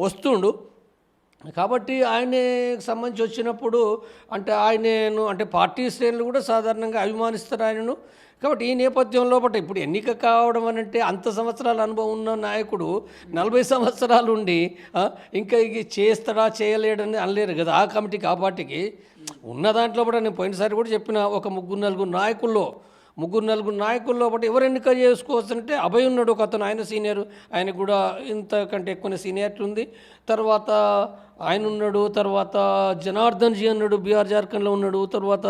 వస్తుండు. కాబట్టి ఆయనకు సంబంధించి వచ్చినప్పుడు అంటే ఆయనను అంటే పార్టీ శ్రేణులు కూడా సాధారణంగా అభిమానిస్తారు ఆయనను. కాబట్టి ఈ నేపథ్యంలో ఇప్పుడు ఎన్నిక కావడం అంటే అంత సంవత్సరాల అనుభవం ఉన్న నాయకుడు 40 సంవత్సరాలు ఉండి ఇంకా చేస్తాడా చేయలేడని అనలేరు కదా. ఆ కమిటీకి ఆ పార్టీకి ఉన్న దాంట్లో కూడా నేను పోయినసారి కూడా చెప్పిన ఒక 3-4 నాయకుల్లో ముగ్గురు నలుగురు నాయకుల్లో ఒకటి ఎవరు ఎన్నిక చేసుకోవచ్చు అంటే అభయ్ ఉన్నాడు ఒక అతను, ఆయన సీనియర్, ఆయన కూడా ఇంతకంటే ఎక్కువ సీనియారిటీ ఉంది. తర్వాత ఆయన ఉన్నాడు, తర్వాత జనార్దన్ జీ అన్నాడు, బీహార్ జార్ఖండ్లో ఉన్నాడు. తర్వాత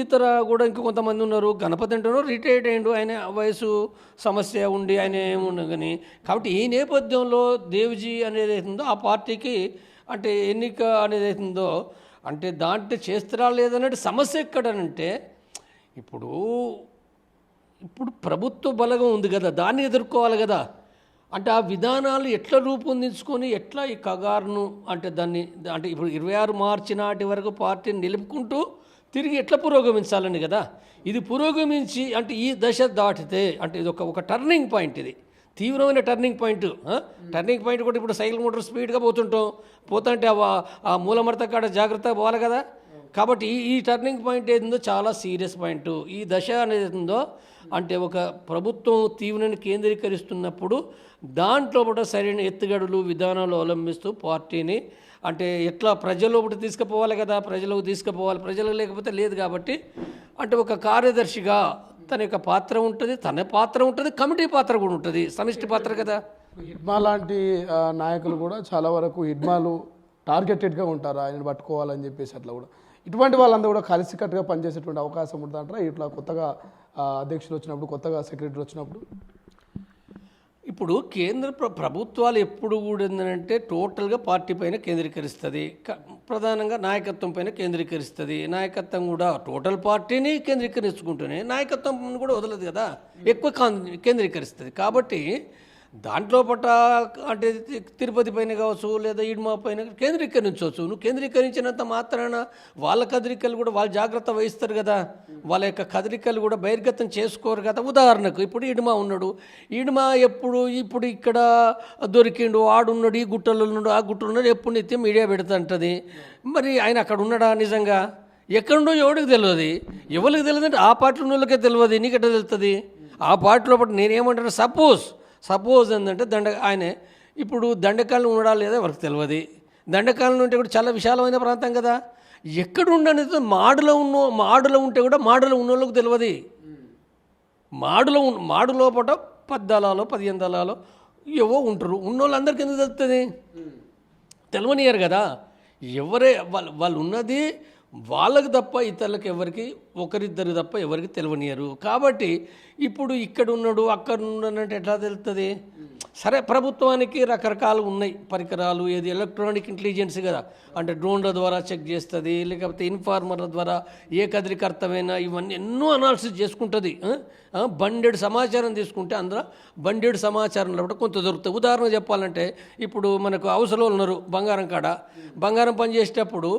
ఇతర కూడా ఇంకా కొంతమంది ఉన్నారు. గణపతి అంటారు రిటైర్డ్ అయ్యిండు, ఆయన వయసు సమస్య ఉండి ఆయన ఏముండదు కానీ. కాబట్టి ఈ నేపథ్యంలో దేవ్జీ అనేది అవుతుందో ఆ పార్టీకి అంటే ఎన్నిక అనేది అవుతుందో అంటే దాంట్లో చేస్తారా లేదన్నట్టు సమస్య ఎక్కడనంటే ఇప్పుడు ప్రభుత్వ బలగం ఉంది కదా, దాన్ని ఎదుర్కోవాలి కదా. అంటే ఆ విధానాలు ఎట్లా రూపొందించుకొని ఎట్లా ఈ కగారును అంటే దాన్ని అంటే ఇప్పుడు 26 మార్చి నాటి వరకు పార్టీని నిలుపుకుంటూ తిరిగి ఎట్లా పురోగమించాలని కదా. ఇది పురోగమించి అంటే ఈ దశ దాటితే అంటే ఇది ఒక టర్నింగ్ పాయింట్, ఇది తీవ్రమైన టర్నింగ్ పాయింట్. టర్నింగ్ పాయింట్ కూడా ఇప్పుడు సైకిల్ మోటార్ స్పీడ్గా పోతుంటే ఆ మూలమడత కాడ జాగ్రత్తగా పోవాలి కదా. కాబట్టి ఈ టర్నింగ్ పాయింట్ ఏదో చాలా సీరియస్ పాయింట్. ఈ దశ అనేది ఉందో అంటే ఒక ప్రభుత్వం తీవ్రని కేంద్రీకరిస్తున్నప్పుడు దాంట్లో కూడా సరైన ఎత్తుగడులు విధానాలు అవలంబిస్తూ పార్టీని అంటే ఎట్లా ప్రజల్లోకి తీసుకుపోవాలి కదా, ప్రజలకు తీసుకుపోవాలి. ప్రజలకు లేకపోతే లేదు కాబట్టి అంటే ఒక కార్యదర్శిగా తన యొక్క పాత్ర ఉంటుంది, తన పాత్ర ఉంటుంది, కమిటీ పాత్ర కూడా ఉంటుంది, సమిష్టి పాత్ర కదా. హిడ్మా లాంటి నాయకులు కూడా చాలా వరకు హిడ్మాలు టార్గెటెడ్గా ఉంటారు ఆయనను పట్టుకోవాలని చెప్పేసి. అట్లా కూడా ఇటువంటి వాళ్ళందరూ కూడా కలిసికట్టుగా పనిచేసేటువంటి అవకాశం ఉంటుందంటారా ఇట్లా కొత్తగా అధ్యక్షులు వచ్చినప్పుడు, కొత్తగా సెక్రటరీ వచ్చినప్పుడు? ఇప్పుడు కేంద్ర ప్రభుత్వాలు ఎప్పుడు కూడా ఏంటంటే టోటల్గా పార్టీ పైన కేంద్రీకరిస్తుంది, ప్రధానంగా నాయకత్వం పైన కేంద్రీకరిస్తుంది. నాయకత్వం కూడా టోటల్ పార్టీని కేంద్రీకరించుకుంటూనే నాయకత్వం కూడా వదలదు కదా, ఎక్కువ కేంద్రీకరిస్తుంది. కాబట్టి దాంట్లో పట్ట అంటే తిరుపతి పైన కావచ్చు లేదా ఈడ్మా పైన కేంద్రీకరించవచ్చు. నువ్వు కేంద్రీకరించినంత మాత్రాన వాళ్ళ కదలికలు కూడా వాళ్ళు జాగ్రత్త వహిస్తారు కదా, వాళ్ళ యొక్క కదలికలు కూడా బహిర్గతం చేసుకోరు కదా. ఉదాహరణకు ఇప్పుడు ఈడ్మా ఉన్నాడు, ఈడ్మా ఇప్పుడు ఇక్కడ దొరికిండు, ఆడున్నాడు, ఈ గుట్టలో ఉన్నాడు, ఆ గుట్టలో ఉన్నాడు, ఎప్పుడు నిత్యం మీడియా పెడుతుంటుంది. మరి ఆయన అక్కడ ఉన్నాడా నిజంగా? ఎక్కడుండో ఎవరికి తెలియదు, ఎవరికి తెలియదు అంటే ఆ పార్టీలో ఉన్న వాళ్ళకే తెలియదు, నీకెట్ట తెలుస్తుంది? ఆ పార్టీలో పాటు నేనేమంటాను, సపోజ్ ఏంటంటే ఆయనే ఇప్పుడు దండకాలను ఉండడా లేదా ఎవరికి తెలియదు. దండకాలను ఉంటే కూడా చాలా విశాలమైన ప్రాంతం కదా, ఎక్కడ ఉండనేది మాడులో ఉంటే కూడా మాడులో ఉన్న వాళ్ళకి తెలియదు. మాడు లోపల 10 దళాలు 15 దళాలు ఏవో ఉంటారు, ఉన్నోళ్ళందరికీ ఎందుకు తెలుస్తుంది? తెలియనియరు కదా. ఎవరే వాళ్ళు ఉన్నది వాళ్ళకి తప్ప ఇతరులకు ఎవరికి, ఒకరిద్దరు తప్ప ఎవరికి తెలియనియరు. కాబట్టి ఇప్పుడు ఇక్కడ ఉన్నాడు అక్కడ ఉన్నాడంటే ఎట్లా తెలుస్తుంది? సరే, ప్రభుత్వానికి రకరకాలు ఉన్నాయి పరికరాలు, ఏది ఎలక్ట్రానిక్ ఇంటెలిజెన్స్ కదా, అంటే డ్రోన్ల ద్వారా చెక్ చేస్తుంది, లేకపోతే ఇన్ఫార్మర్ల ద్వారా ఏ కదలికర్తమైనా ఇవన్నీ ఎన్నో అనాలిసిస్ చేసుకుంటుంది. బండెడ్ సమాచారం తీసుకుంటే అందులో బండెడ్ సమాచారంలో కూడా కొంత దొరుకుతుంది. ఉదాహరణ చెప్పాలంటే ఇప్పుడు మనకు అవసరం ఉన్నారు బంగారం పని చేసేటప్పుడు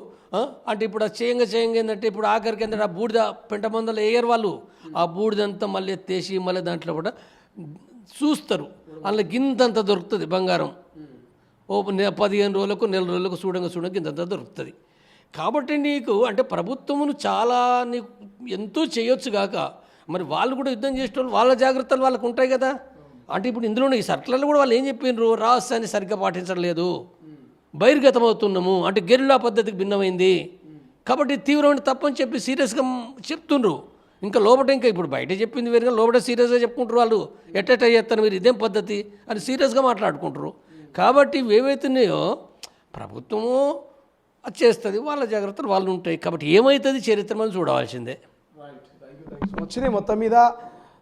అంటే ఇప్పుడు ఆ చేయంగా ఏంటంటే ఇప్పుడు ఆఖరికి ఏంటంటే ఆ బూడిద పెంట మందలు వేయరు వాళ్ళు, ఆ బూడిదంతా మళ్ళీ ఎత్తేసి మళ్ళీ దాంట్లో కూడా చూస్తారు, అందులో గింతంత దొరుకుతుంది బంగారం. 15 రోజులకు నెల రోజులకు చూడంగా గింతంత దొరుకుతుంది. కాబట్టి నీకు అంటే ప్రభుత్వమును చాలా నీకు ఎంతో చేయొచ్చు కాక మరి వాళ్ళు కూడా యుద్ధం చేసేటోళ్ళు వాళ్ళ జాగ్రత్తలు వాళ్ళకు ఉంటాయి కదా. అంటే ఇప్పుడు ఇందులోనే ఈ సర్కులలో కూడా వాళ్ళు ఏం చెప్పినారు, రహస్యాన్ని సరిగ్గా పాటించడం లేదు, బహిర్గతం అవుతున్నాము అంటే గెరిల్లా పద్ధతికి భిన్నమైంది కాబట్టి తీవ్రమైన తప్పని చెప్పి సీరియస్గా చెప్తుండ్రు. ఇంకా ఇంకా ఇప్పుడు బయట చెప్పింది వేరుగా లోపల సీరియస్గా చెప్పుకుంటారు వాళ్ళు, ఎట్ట చేస్తారు మీరు, ఇదేం పద్ధతి అని సీరియస్గా మాట్లాడుకుంటారు. కాబట్టి ఏవైతున్నాయో ప్రభుత్వము అది చేస్తుంది, వాళ్ళ జాగ్రత్తలు వాళ్ళు ఉంటాయి. కాబట్టి ఏమవుతుంది చరిత్ర మనం చూడవలసిందే. వచ్చినాయి మొత్తం మీద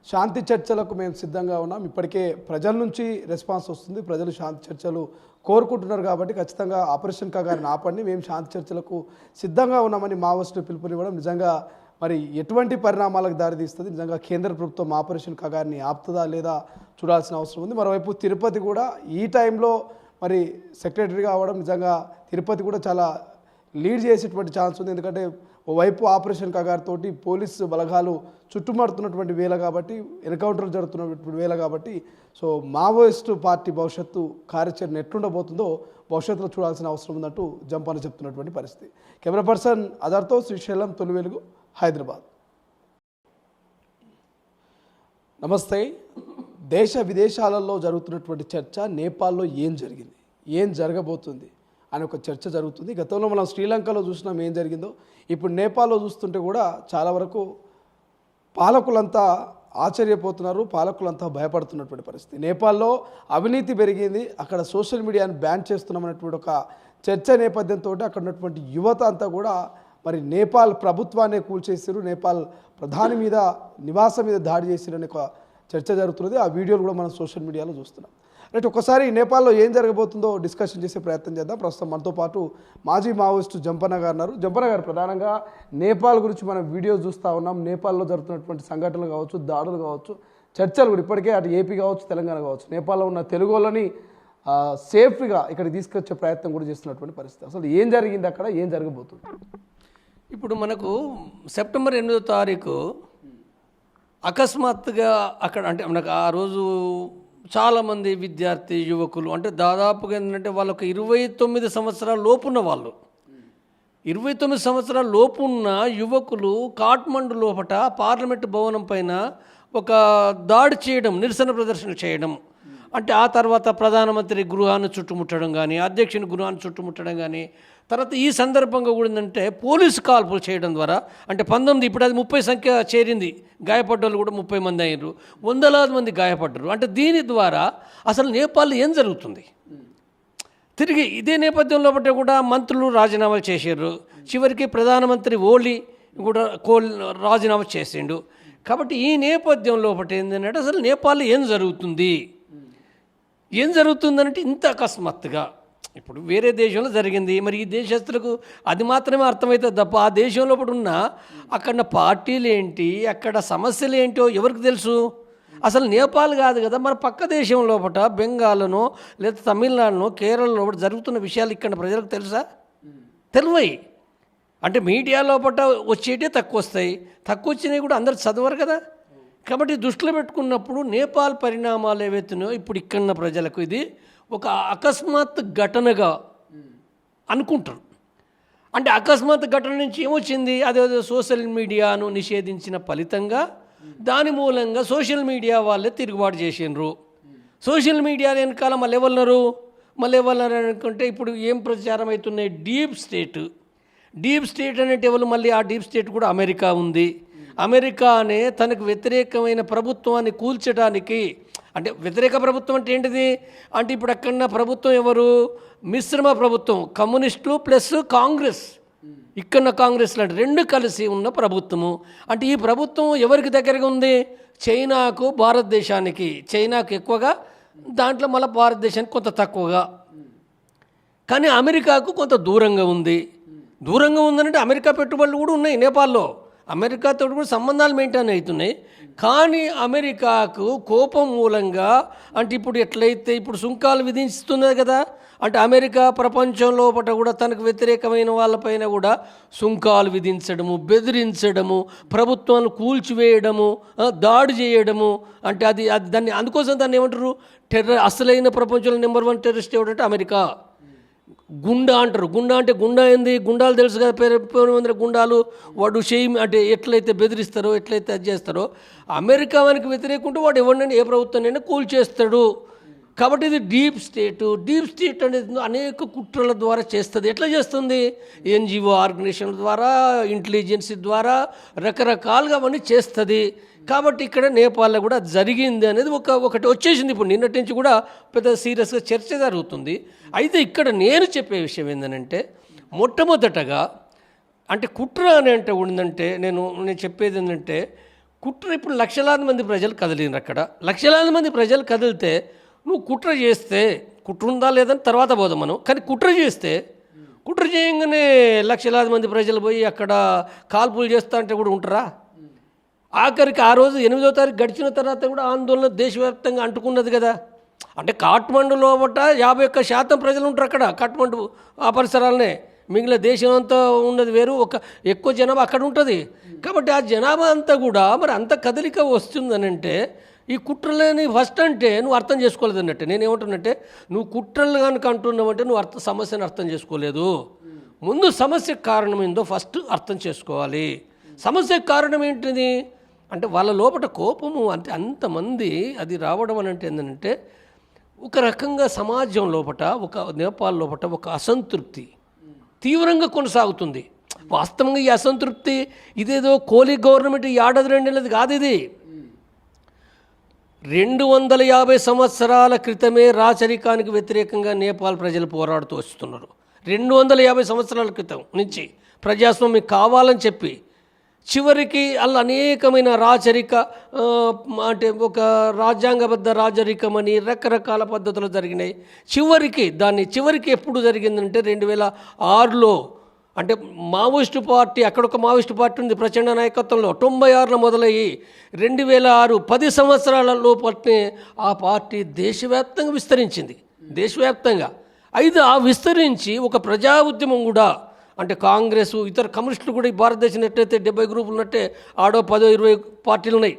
శాంతి చర్చలకు మేము సిద్ధంగా ఉన్నాం. ఇప్పటికే ప్రజల నుంచి రెస్పాన్స్ వస్తుంది, ప్రజలు శాంతి చర్చలు కోరుకుంటున్నారు. కాబట్టి ఖచ్చితంగా ఆపరేషన్ కగారిని ఆపండి, మేము శాంతి చర్చలకు సిద్ధంగా ఉన్నామని మావోయిస్టులు పిలుపునివ్వడం నిజంగా మరి ఎటువంటి పరిణామాలకు దారితీస్తుంది, నిజంగా కేంద్ర ప్రభుత్వం ఆపరేషన్ కగారిని ఆపుతుందా లేదా చూడాల్సిన అవసరం ఉంది. మరోవైపు తిరుపతి కూడా ఈ టైంలో మరి సెక్రటరీగా అవ్వడం నిజంగా తిరుపతి కూడా చాలా లీడ్ చేసేటువంటి ఛాన్స్ ఉంది. ఎందుకంటే ఓవైపు ఆపరేషన్ కగార్ తోటి పోలీసు బలగాలు చుట్టుముడుతున్నటువంటి వేళ కాబట్టి, ఎన్కౌంటర్లు జరుగుతున్నటువంటి వేళ కాబట్టి, సో మావోయిస్టు పార్టీ భవిష్యత్తు కార్యాచరణ ఎట్లుండబోతుందో భవిష్యత్తులో చూడాల్సిన అవసరం ఉందంటూ జంపాన చెప్తున్నటువంటి పరిస్థితి. కెమెరా పర్సన్ అదర్తో శ్రీశైలం, తొలి వెలుగు, హైదరాబాద్. నమస్తే. దేశ విదేశాలలో జరుగుతున్నటువంటి చర్చ నేపాల్లో ఏం జరిగింది, ఏం జరగబోతుంది అని ఒక చర్చ జరుగుతుంది. గతంలో మనం శ్రీలంకలో చూసినాం ఏం జరిగిందో, ఇప్పుడు నేపాల్లో చూస్తుంటే కూడా చాలా వరకు పాలకులంతా ఆశ్చర్యపోతున్నారు, పాలకులంతా భయపడుతున్నటువంటి పరిస్థితి. నేపాల్లో అవినీతి పెరిగింది, అక్కడ సోషల్ మీడియాను బ్యాన్ చేస్తున్నామన్నటువంటి ఒక చర్చ నేపథ్యంతో అక్కడ ఉన్నటువంటి యువత అంతా కూడా మరి నేపాల్ ప్రభుత్వాన్ని కూల్చేసారు, నేపాల్ ప్రధాని మీద నివాసం మీద దాడి చేసిరని ఒక చర్చ జరుగుతున్నది. ఆ వీడియోలు కూడా మనం సోషల్ మీడియాలో చూస్తున్నాం. రైట్, ఒకసారి నేపాల్లో ఏం జరగబోతుందో డిస్కషన్ చేసే ప్రయత్నం చేద్దాం. ప్రస్తుతం మనతో పాటు మాజీ మావోయిస్టు జంపన్న గారు ఉన్నారు. జంపన్న గారు, ప్రధానంగా నేపాల్ గురించి మనం వీడియో చూస్తూ ఉన్నాం. నేపాల్లో జరుగుతున్నటువంటి సంఘటనలు కావచ్చు, దాడులు కావచ్చు, చర్చలు కూడా ఇప్పటికే అటు ఏపీ కావచ్చు, తెలంగాణ కావచ్చు, నేపాల్లో ఉన్న తెలుగు వాళ్ళని సేఫ్గా ఇక్కడికి తీసుకొచ్చే ప్రయత్నం కూడా చేస్తున్నటువంటి పరిస్థితి. అసలు ఏం జరిగింది అక్కడ, ఏం జరగబోతుంది? ఇప్పుడు మనకు సెప్టెంబర్ 8వ తారీఖు అకస్మాత్తుగా అక్కడ అంటే మనకు ఆ రోజు చాలామంది విద్యార్థి యువకులు అంటే దాదాపుగా ఏంటంటే వాళ్ళకు 29 సంవత్సరాల లోపున్న వాళ్ళు 29 సంవత్సరాల లోపున్న యువకులు కాఠ్మండు లోపట పార్లమెంటు భవనం పైన ఒక దాడి చేయడం, నిరసన ప్రదర్శన చేయడం, అంటే ఆ తర్వాత ప్రధానమంత్రి గృహాన్ని చుట్టుముట్టడం కానీ, అధ్యక్షుని గృహాన్ని చుట్టుముట్టడం కానీ, తర్వాత ఈ సందర్భంగా కూడా ఏంటంటే పోలీసు కాల్పులు చేయడం ద్వారా అంటే 19 ఇప్పుడు అది 30 సంఖ్య చేరింది, గాయపడ్డోళ్ళు కూడా 30 మంది అయ్యారు, వందలాది మంది గాయపడ్డారు. అంటే దీని ద్వారా అసలు నేపాల్లో ఏం జరుగుతుంది? తిరిగి ఇదే నేపథ్యంలో బట్టి కూడా మంత్రులు రాజీనామాలు చేశారు, చివరికి ప్రధానమంత్రి ఓలీ కూడా రాజీనామా చేసిండు. కాబట్టి ఈ నేపథ్యంలో ఒకటి ఏంటంటే అసలు నేపాల్లో ఏం జరుగుతుందంటే ఇంత అకస్మాత్తుగా ఇప్పుడు వేరే దేశంలో జరిగింది, మరి ఈ దేశస్తులకు అది మాత్రమే అర్థమవుతుంది తప్ప ఆ దేశంలో ఉన్న అక్కడ పార్టీలు ఏంటి, అక్కడ సమస్యలు ఏంటో ఎవరికి తెలుసు? అసలు నేపాల్ కాదు కదా, మన పక్క దేశం లోపల బెంగాల్లోనో లేదా తమిళనాడులో కేరళలో జరుగుతున్న విషయాలు ఇక్కడ ప్రజలకు తెలుసా? తెలివై అంటే మీడియా లోపల వచ్చేటే తక్కువ వస్తాయి, తక్కువ వచ్చినవి కూడా అందరు చదవరు కదా. కాబట్టి దృష్టిలో పెట్టుకున్నప్పుడు నేపాల్ పరిణామాలు ఏవైతున్నాయో ఇప్పుడు ఇక్కడున్న ప్రజలకు ఇది ఒక అకస్మాత్ ఘటనగా అనుకుంటారు. అంటే అకస్మాత్ ఘటన నుంచి ఏమొచ్చింది? అదే సోషల్ మీడియాను నిషేధించిన ఫలితంగా దాని మూలంగా సోషల్ మీడియా వాళ్ళే తిరుగుబాటు చేసినారు. సోషల్ మీడియా వెనకాల మళ్ళీ ఎవరు అనుకుంటే ఇప్పుడు ఏం ప్రచారం అవుతున్నాయి? డీప్ స్టేట్ అనేటి ఎవరు? మళ్ళీ ఆ డీప్ స్టేట్ కూడా అమెరికా ఉంది. అమెరికానే తనకు వ్యతిరేకమైన ప్రభుత్వాన్ని కూల్చడానికి, అంటే వ్యతిరేక ప్రభుత్వం అంటే ఏంటిది అంటే ఇప్పుడు అక్కడ ప్రభుత్వం ఎవరు? మిశ్రమ ప్రభుత్వం, కమ్యూనిస్టులు ప్లస్ కాంగ్రెస్, ఇక్కడ కాంగ్రెస్ లాంటి రెండు కలిసి ఉన్న ప్రభుత్వము. అంటే ఈ ప్రభుత్వం ఎవరికి దగ్గరగా ఉంది? చైనాకు, భారతదేశానికి. చైనాకు ఎక్కువగా, దాంట్లో మళ్ళీ భారతదేశానికి కొంత తక్కువగా, కానీ అమెరికాకు కొంత దూరంగా ఉంది. దూరంగా ఉందంటే అమెరికా పెట్టుబడులు కూడా ఉన్నాయి నేపాల్లో, అమెరికాతో కూడా సంబంధాలు మెయింటైన్ అవుతున్నాయి. కానీ అమెరికాకు కోపం మూలంగా అంటే ఇప్పుడు ఎట్లయితే ఇప్పుడు సుంకాలు విధిస్తున్నది కదా, అంటే అమెరికా ప్రపంచం లోపల కూడా తనకు వ్యతిరేకమైన వాళ్ళపైన కూడా సుంకాలు విధించడము, బెదిరించడము, ప్రభుత్వాన్ని కూల్చివేయడము, దాడి చేయడము, అంటే అది దాన్ని అందుకోసం దాన్ని ఏమంటారు? అసలైన ప్రపంచంలో నెంబర్ 1 టెర్రరిస్ట్ ఎవడంటే అమెరికా. గుండా అంటారు. గుండా అంటే గుండా ఏంది? గుండాలు తెలుసు కదా, పేరు గుండాలు. వాడు అంటే ఎట్లయితే బెదిరిస్తారో, ఎట్లయితే అది చేస్తారో, అమెరికా వానికి వ్యతిరేకుంటే వాడు ఎవరినైనా ఏ ప్రభుత్వాన్ని కూల్చేస్తాడు. కాబట్టి ఇది డీప్ స్టేట్ అనేది అనేక కుట్రల ద్వారా చేస్తుంది. ఎట్లా చేస్తుంది? ఎన్జిఓ ఆర్గనైజేషన్ల ద్వారా, ఇంటెలిజెన్స్ ద్వారా రకరకాలుగా అవన్నీ చేస్తుంది. కాబట్టి ఇక్కడ నేపాల్లో కూడా జరిగింది అనేది ఒకటి వచ్చేసింది. ఇప్పుడు నిన్నటి నుంచి కూడా పెద్ద సీరియస్గా చర్చ జరుగుతుంది. అయితే ఇక్కడ నేను చెప్పే విషయం ఏంటంటే మొట్టమొదటగా అంటే కుట్ర అని అంటే ఉందంటే నేను చెప్పేది ఏంటంటే కుట్ర ఇప్పుడు లక్షలాది మంది ప్రజలు కదిలినారు. అక్కడ లక్షలాది మంది ప్రజలు కదిలితే నువ్వు కుట్ర చేస్తే, కుట్ర ఉందా లేదని తర్వాత పోదాం మనం, కానీ కుట్ర చేయగానే లక్షలాది మంది ప్రజలు పోయి అక్కడ కాల్పులు చేస్తా అంటే కూడా ఉంటారా? ఆఖరికి ఆ రోజు 8వ తారీఖు గడిచిన తర్వాత కూడా ఆందోళన దేశవ్యాప్తంగా అంటుకున్నది కదా. అంటే కాఠ్మండు లోపల 51% ప్రజలు ఉంటారు అక్కడ, కాఠ్మండు ఆ పరిసరాలనే. మిగిలిన దేశం అంతా ఉన్నది వేరు, ఎక్కువ జనాభా అక్కడ ఉంటుంది. కాబట్టి ఆ జనాభా అంతా కూడా మరి అంత కదలిక వస్తుందనంటే ఈ కుట్రలేని ఫస్ట్ అంటే నువ్వు అర్థం చేసుకోలేదు అన్నట్టే. నేనేమంటున్నట్టే నువ్వు కుట్రలు కనుక అంటున్నావంటే నువ్వు సమస్యను అర్థం చేసుకోలేదు. ముందు సమస్యకు కారణం ఏందో ఫస్ట్ అర్థం చేసుకోవాలి. సమస్యకు కారణం ఏంటిది అంటే వాళ్ళ లోపల కోపము, అంటే అంతమంది అది రావడం అని అంటే ఏంటంటే ఒక రకంగా సమాజం లోపల, నేపాల్ లోపల ఒక అసంతృప్తి తీవ్రంగా కొనసాగుతుంది. వాస్తవంగా ఈ అసంతృప్తి ఇదేదో కోలి గవర్నమెంట్ ఈ ఏడాది 2 నెలలది కాదు. ఇది 250 సంవత్సరాల క్రితమే రాచరికానికి వ్యతిరేకంగా నేపాల్ ప్రజలు పోరాడుతూ వస్తున్నారు. 250 సంవత్సరాల క్రితం నుంచి ప్రజాస్వామ్యం కావాలని చెప్పి చివరికి అలా అనేకమైన రాచరిక అంటే ఒక రాజ్యాంగబద్ధ రాజరికం అని రకరకాల పద్ధతులు జరిగినాయి. చివరికి ఎప్పుడు జరిగిందంటే 2006లో అంటే మావోయిస్టు పార్టీ, అక్కడ ఒక మావోయిస్టు పార్టీ ఉంది ప్రచండ నాయకత్వంలో, 96లో మొదలయ్యి 2006 10 సంవత్సరాల లోపలనే ఆ పార్టీ దేశవ్యాప్తంగా విస్తరించింది. దేశవ్యాప్తంగా అయితే ఆ విస్తరించి ఒక ప్రజా ఉద్యమం కూడా అంటే కాంగ్రెస్ ఇతర కమ్యూనిస్టులు కూడా ఈ భారతదేశం ఎట్లయితే 70 గ్రూపులు ఉన్నట్టే ఆడో 10-20 పార్టీలు ఉన్నాయి.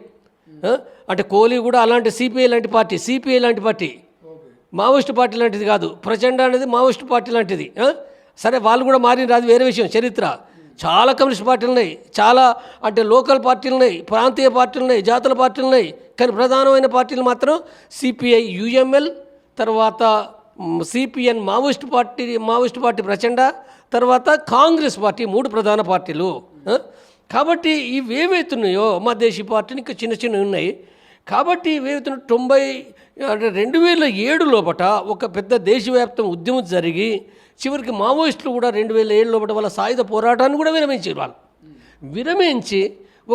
అంటే కోహ్లీ కూడా అలాంటి సిపిఐ లాంటి పార్టీ మావోయిస్టు పార్టీ లాంటిది కాదు. ప్రచండ అనేది మావోయిస్టు పార్టీ లాంటిది. సరే వాళ్ళు కూడా మారిన అది వేరే విషయం, చరిత్ర. చాలా కమ్యూనిస్ట్ పార్టీలు ఉన్నాయి, చాలా అంటే లోకల్ పార్టీలు ఉన్నాయి, ప్రాంతీయ పార్టీలు ఉన్నాయి, జాతుల పార్టీలు ఉన్నాయి. కానీ ప్రధానమైన పార్టీలు మాత్రం సిపిఐ యుఎంఎల్, తర్వాత సిపిఎన్ మావోయిస్టు పార్టీ ప్రచండ, తర్వాత కాంగ్రెస్ పార్టీ, 3 ప్రధాన పార్టీలు. కాబట్టి ఇవి ఏవైతున్నాయో మా దేశీ పార్టీని ఇంకా చిన్న ఉన్నాయి. కాబట్టి ఇవేవైతున్న 2007 లోపట ఒక పెద్ద దేశవ్యాప్తం ఉద్యమం జరిగి చివరికి మావోయిస్టులు కూడా 2007 లోపల వాళ్ళ సాయుధ పోరాటాన్ని కూడా విరమించి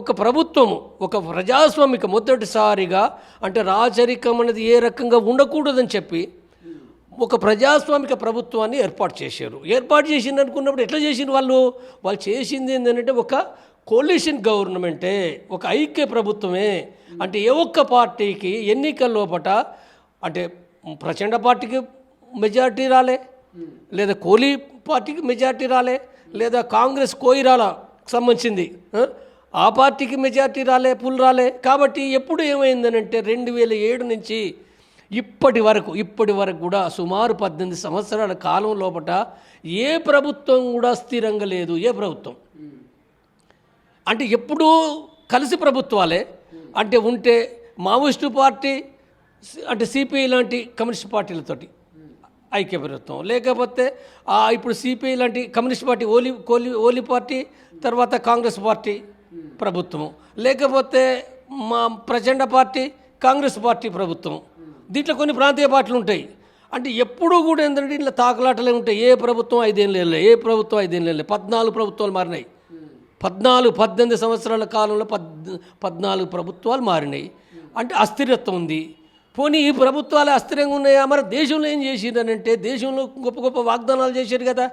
ఒక ప్రభుత్వము, ఒక ప్రజాస్వామిక మొదటిసారిగా అంటే రాచరికం అనేది ఏ రకంగా ఉండకూడదని చెప్పి ఒక ప్రజాస్వామిక ప్రభుత్వాన్ని ఏర్పాటు చేసింది అనుకున్నప్పుడు ఎట్లా చేసింది వాళ్ళు చేసింది ఏంటంటే ఒక కోalition గవర్నమెంటే, ఒక ఐక్య ప్రభుత్వమే. అంటే ఏ ఒక్క పార్టీకి ఎన్నికల లోపట అంటే ప్రచండ పార్టీకి మెజారిటీ రాలే, లేదా కోహ్లీ పార్టీకి మెజారిటీ రాలే, లేదా కాంగ్రెస్ కోయిరాల సంబంధించింది ఆ పార్టీకి మెజారిటీ రాలే, పుల్ రాలే. కాబట్టి ఎప్పుడు ఏమైందనంటే 2007 నుంచి ఇప్పటి వరకు కూడా సుమారు 18 సంవత్సరాల కాలం లోపట ఏ ప్రభుత్వం కూడా స్థిరంగా లేదు. ఏ ప్రభుత్వం అంటే ఎప్పుడూ కలిసి ప్రభుత్వాలే. అంటే ఉంటే మావోయిస్టు పార్టీ అంటే సిపిఐ లాంటి కమ్యూనిస్ట్ పార్టీలతోటి ఐక్య ప్రభుత్వం, లేకపోతే ఇప్పుడు సిపిఐ లాంటి కమ్యూనిస్ట్ పార్టీ ఓలీ పార్టీ, తర్వాత కాంగ్రెస్ పార్టీ ప్రభుత్వం, లేకపోతే మా ప్రచండ పార్టీ కాంగ్రెస్ పార్టీ ప్రభుత్వం. దీంట్లో కొన్ని ప్రాంతీయ పార్టీలు ఉంటాయి. అంటే ఎప్పుడూ కూడా ఏంటంటే ఇట్లా తాకలాటలే ఉంటాయి. ఏ ప్రభుత్వం 5 ఏళ్ళు 14 ప్రభుత్వాలు మారినాయి. 18 సంవత్సరాల కాలంలో 14 ప్రభుత్వాలు మారినాయి. అంటే అస్థిరత్వం ఉంది. పోనీ ఈ ప్రభుత్వాలు అస్థిరంగా ఉన్నాయా? మరి దేశంలో ఏం చేసిందనంటే దేశంలో గొప్ప గొప్ప వాగ్దానాలు చేశారు కదా.